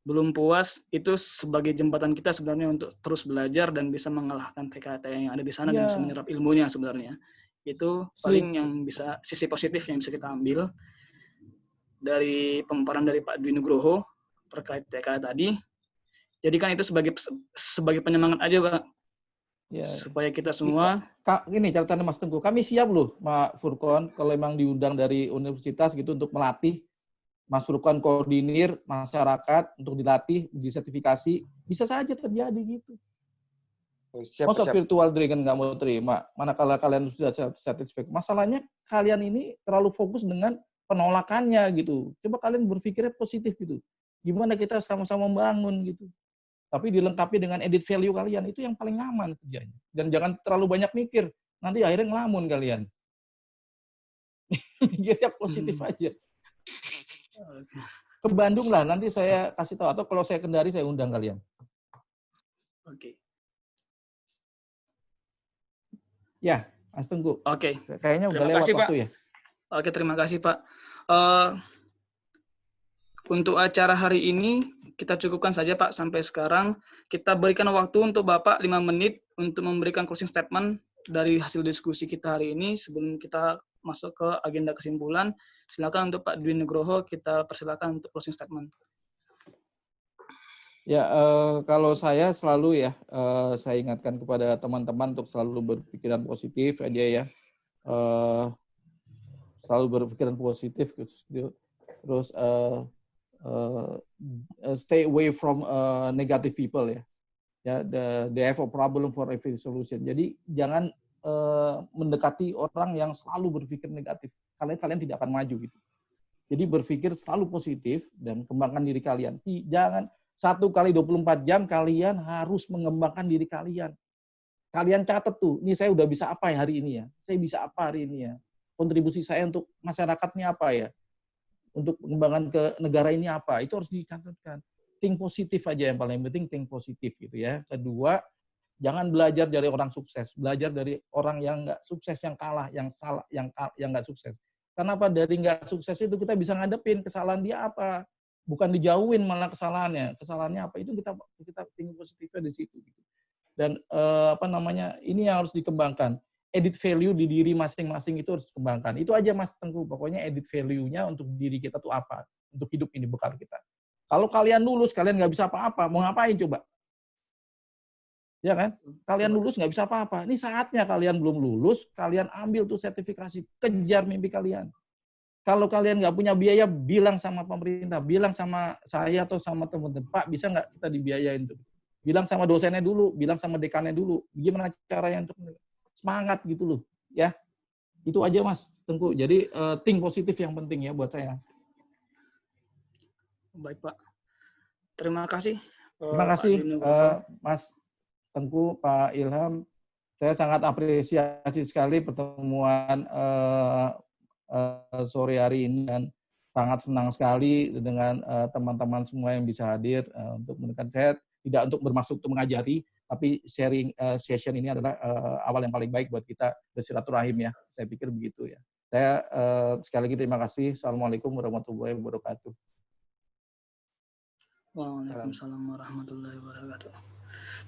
belum puas, itu sebagai jembatan kita sebenarnya untuk terus belajar dan bisa mengalahkan TKT yang ada di sana dan bisa menyerap ilmunya sebenarnya. Itu paling yang bisa, sisi positif yang bisa kita ambil dari pemaparan dari Pak Dwi Nugroho terkait TKT tadi. Jadikan itu sebagai penyemangat aja Pak. Ya. Supaya kita semua. Ini catatan Mas Tengku, kami siap loh Pak Furqon kalau memang diundang dari universitas gitu untuk melatih. Mas Furqon koordinir masyarakat untuk dilatih, disertifikasi, bisa saja terjadi gitu. Masa Virtual Dragon nggak mau terima, manakala kalian sudah sertifikat. Masalahnya kalian ini terlalu fokus dengan penolakannya gitu. Coba kalian berpikirnya positif gitu. Gimana kita sama-sama membangun gitu. Tapi dilengkapi dengan edit value kalian, itu yang paling aman kerjanya. Dan jangan terlalu banyak mikir, nanti akhirnya ngelamun kalian. Mikirnya positif aja. Ke Bandung lah, nanti saya kasih tahu. Atau kalau saya Kendari, saya undang kalian. Oke. Ya, Mas Tengku. Oke. Kayaknya udah lewat waktu ya. Oke, terima kasih Pak. Untuk acara hari ini, kita cukupkan saja Pak sampai sekarang. Kita berikan waktu untuk Bapak 5 menit untuk memberikan closing statement dari hasil diskusi kita hari ini sebelum kita masuk ke agenda kesimpulan. Silakan untuk Pak Dwi Nugroho, kita persilakan untuk closing statement. Ya, kalau saya selalu ya, saya ingatkan kepada teman-teman untuk selalu berpikiran positif aja ya. Selalu berpikiran positif, terus stay away from negative people ya. Ya, they have a problem for every solution. Jadi jangan mendekati orang yang selalu berpikir negatif. kalian tidak akan maju gitu. Jadi berpikir selalu positif dan kembangkan diri kalian. Jangan 1 kali 24 jam kalian harus mengembangkan diri kalian. Kalian catat tuh, ini saya udah bisa apa ya hari ini ya? Saya bisa apa hari ini ya? Kontribusi saya untuk masyarakatnya apa ya? Untuk pengembangan ke negara ini apa? Itu harus dicatatkan. Think positif aja yang paling penting, think positif gitu ya. Kedua, jangan belajar dari orang sukses, belajar dari orang yang nggak sukses, yang kalah, yang salah, yang nggak sukses. Kenapa? Dari nggak sukses itu kita bisa ngadepin kesalahan dia apa, bukan dijauhin malah kesalahannya. Kesalahannya apa itu kita think positifnya di situ. Gitu. Dan ini yang harus dikembangkan. Edit value di diri masing-masing itu harus dikembangkan. Itu aja Mas Tengku. Pokoknya edit value-nya untuk diri kita tuh apa, untuk hidup ini bekal kita. Kalau kalian lulus, kalian nggak bisa apa-apa, mau ngapain coba? Ya kan? Kalian lulus nggak bisa apa-apa. Ini saatnya kalian belum lulus, kalian ambil tuh sertifikasi, kejar mimpi kalian. Kalau kalian nggak punya biaya, bilang sama pemerintah, bilang sama saya atau sama teman-teman, Pak, bisa nggak kita dibiayain tuh? Bilang sama dosennya dulu, bilang sama dekannya dulu, gimana caranya untuk semangat gitu loh, ya. Itu aja Mas Tengku. Jadi think positif yang penting ya buat saya. Baik Pak. Terima kasih. Terima kasih Mas Tengku, Pak Ilham. Saya sangat apresiasi sekali pertemuan sore hari ini dan sangat senang sekali dengan teman-teman semua yang bisa hadir untuk menekan. Saya tidak untuk bermaksud untuk mengajari, tapi sharing session ini adalah awal yang paling baik buat kita bersilaturahim ya. Saya pikir begitu ya. Saya sekali lagi terima kasih. Assalamualaikum warahmatullahi wabarakatuh. Waalaikumsalam warahmatullahi wabarakatuh.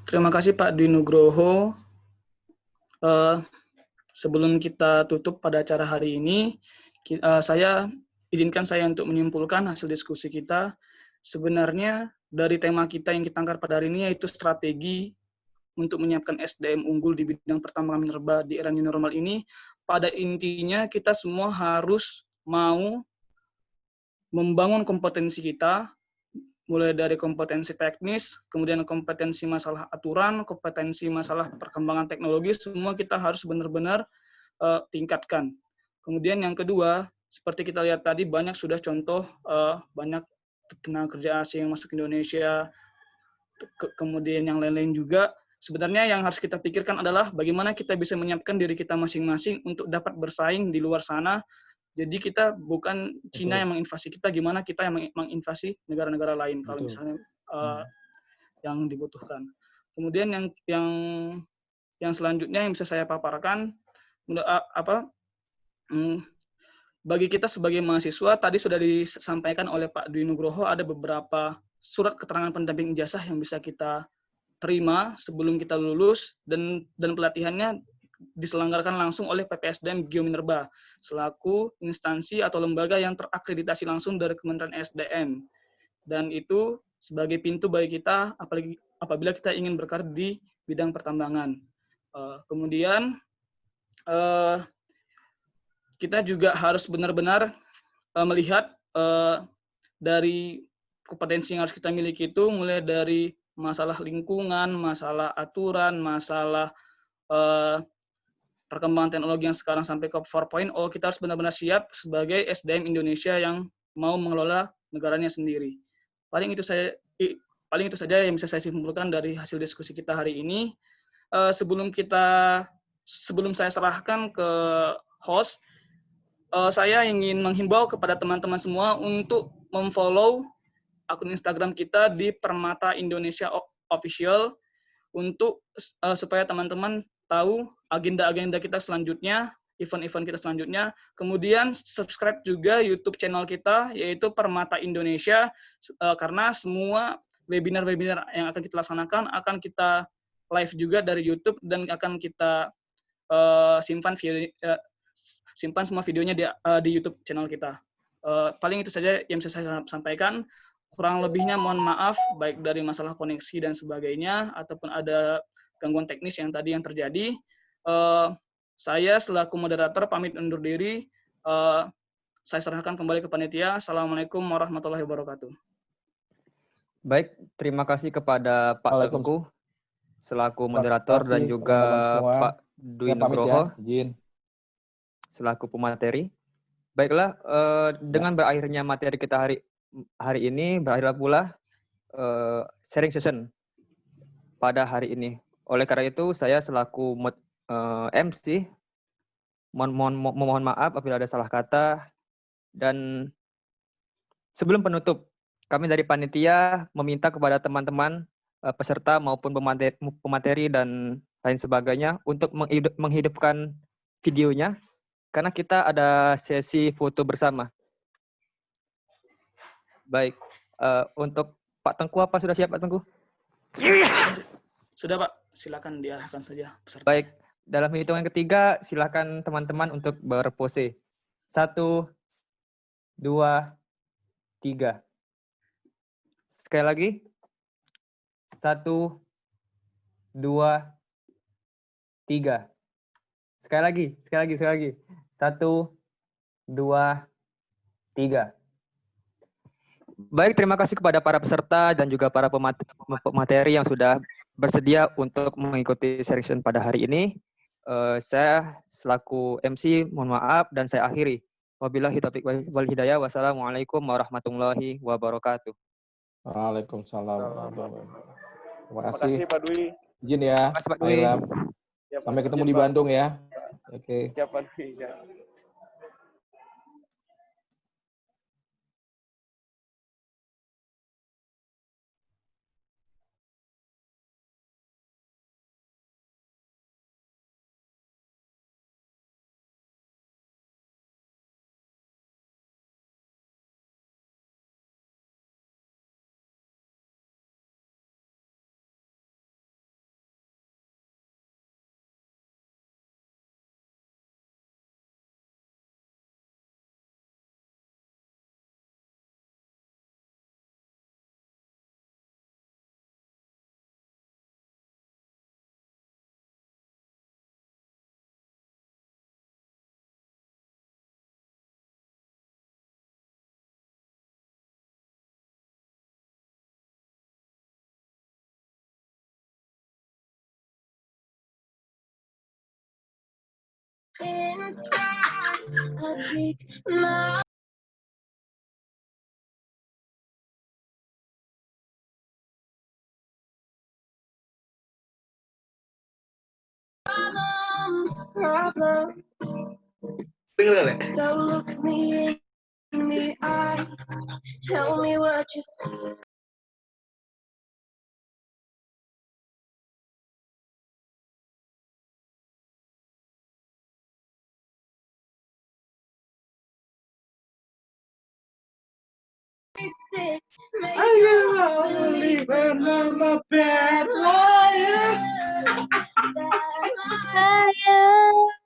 Terima kasih Pak Dwi Nugroho. Sebelum kita tutup pada acara hari ini, izinkan saya untuk menyimpulkan hasil diskusi kita. Sebenarnya dari tema kita yang kita angkat pada hari ini yaitu strategi untuk menyiapkan SDM unggul di bidang pertambangan minerba di era new normal ini. Pada intinya kita semua harus mau membangun kompetensi kita, mulai dari kompetensi teknis, kemudian kompetensi masalah aturan, kompetensi masalah perkembangan teknologi, semua kita harus benar-benar tingkatkan. Kemudian yang kedua, seperti kita lihat tadi, banyak sudah contoh, banyak tenaga kerja asing yang masuk ke Indonesia, kemudian yang lain-lain juga. Sebenarnya yang harus kita pikirkan adalah bagaimana kita bisa menyiapkan diri kita masing-masing untuk dapat bersaing di luar sana. Jadi kita bukan Cina yang menginvasi kita, gimana kita yang menginvasi negara-negara lain kalau misalnya yang dibutuhkan. Kemudian yang selanjutnya yang bisa saya paparkan, bagi kita sebagai mahasiswa tadi sudah disampaikan oleh Pak Dwi Nugroho ada beberapa surat keterangan pendamping ijazah yang bisa kita terima sebelum kita lulus dan pelatihannya diselenggarakan langsung oleh PPSDM Geominerba selaku instansi atau lembaga yang terakreditasi langsung dari Kementerian SDM, dan itu sebagai pintu bagi kita apabila kita ingin berkarir di bidang pertambangan. Kemudian kita juga harus benar-benar melihat dari kompetensi yang harus kita miliki itu mulai dari masalah lingkungan, masalah aturan, masalah perkembangan teknologi yang sekarang sampai ke 4.0, kita harus benar-benar siap sebagai SDM Indonesia yang mau mengelola negaranya sendiri. Paling itu saja yang bisa saya simpulkan dari hasil diskusi kita hari ini. Sebelum saya serahkan ke host, saya ingin menghimbau kepada teman-teman semua untuk memfollow akun Instagram kita di Permata Indonesia Official untuk supaya teman-teman tahu agenda-agenda kita selanjutnya, event-event kita selanjutnya. Kemudian subscribe juga YouTube channel kita, yaitu Permata Indonesia, karena semua webinar-webinar yang akan kita laksanakan akan kita live juga dari YouTube dan akan kita simpan semua videonya di YouTube channel kita. Paling itu saja yang bisa saya sampaikan. Kurang lebihnya mohon maaf, baik dari masalah koneksi dan sebagainya, ataupun ada gangguan teknis yang tadi yang terjadi. Saya selaku moderator pamit undur diri. Saya serahkan kembali ke panitia. Assalamualaikum warahmatullahi wabarakatuh. Baik, terima kasih kepada Pak Tengku selaku moderator dan juga Pak Dwi Nugroho selaku pemateri. Baiklah, dengan berakhirnya materi kita hari ini, berakhirlah pula sharing session pada hari ini. Oleh karena itu, saya selaku MC mohon maaf apabila ada salah kata, dan sebelum penutup, kami dari panitia meminta kepada teman-teman peserta maupun pemateri dan lain sebagainya untuk menghidupkan videonya, karena kita ada sesi foto bersama. Baik, untuk Pak Tengku, apa sudah siap Pak Tengku? Sudah Pak, silakan diarahkan saja peserta. Baik, dalam hitungan ketiga, silakan teman-teman untuk berpose. 1, 2, 3. Sekali lagi. 1, 2, 3. Sekali lagi. 1, 2, 3. Baik, terima kasih kepada para peserta dan juga para pemateri yang sudah bersedia untuk mengikuti session pada hari ini. Saya selaku MC mohon maaf dan saya akhiri. Wabillahi taufiq wal hidayah. Wassalamualaikum warahmatullahi wabarakatuh. Waalaikumsalam warahmatullahi wabarakatuh. Terima Terima kasih. kasih Pak Dwi. Izin ya, Terima kasih, Pak Pak Dwi. Ilham. Siap, Sampai ketemu izin, di Pak. Bandung ya. Oke. Siap Pak Dwi. Siap. Inside a big mouth. Problems. So look me in the eyes. Tell me what you see. Sick, make you believe I'm a bad liar. Bad liar.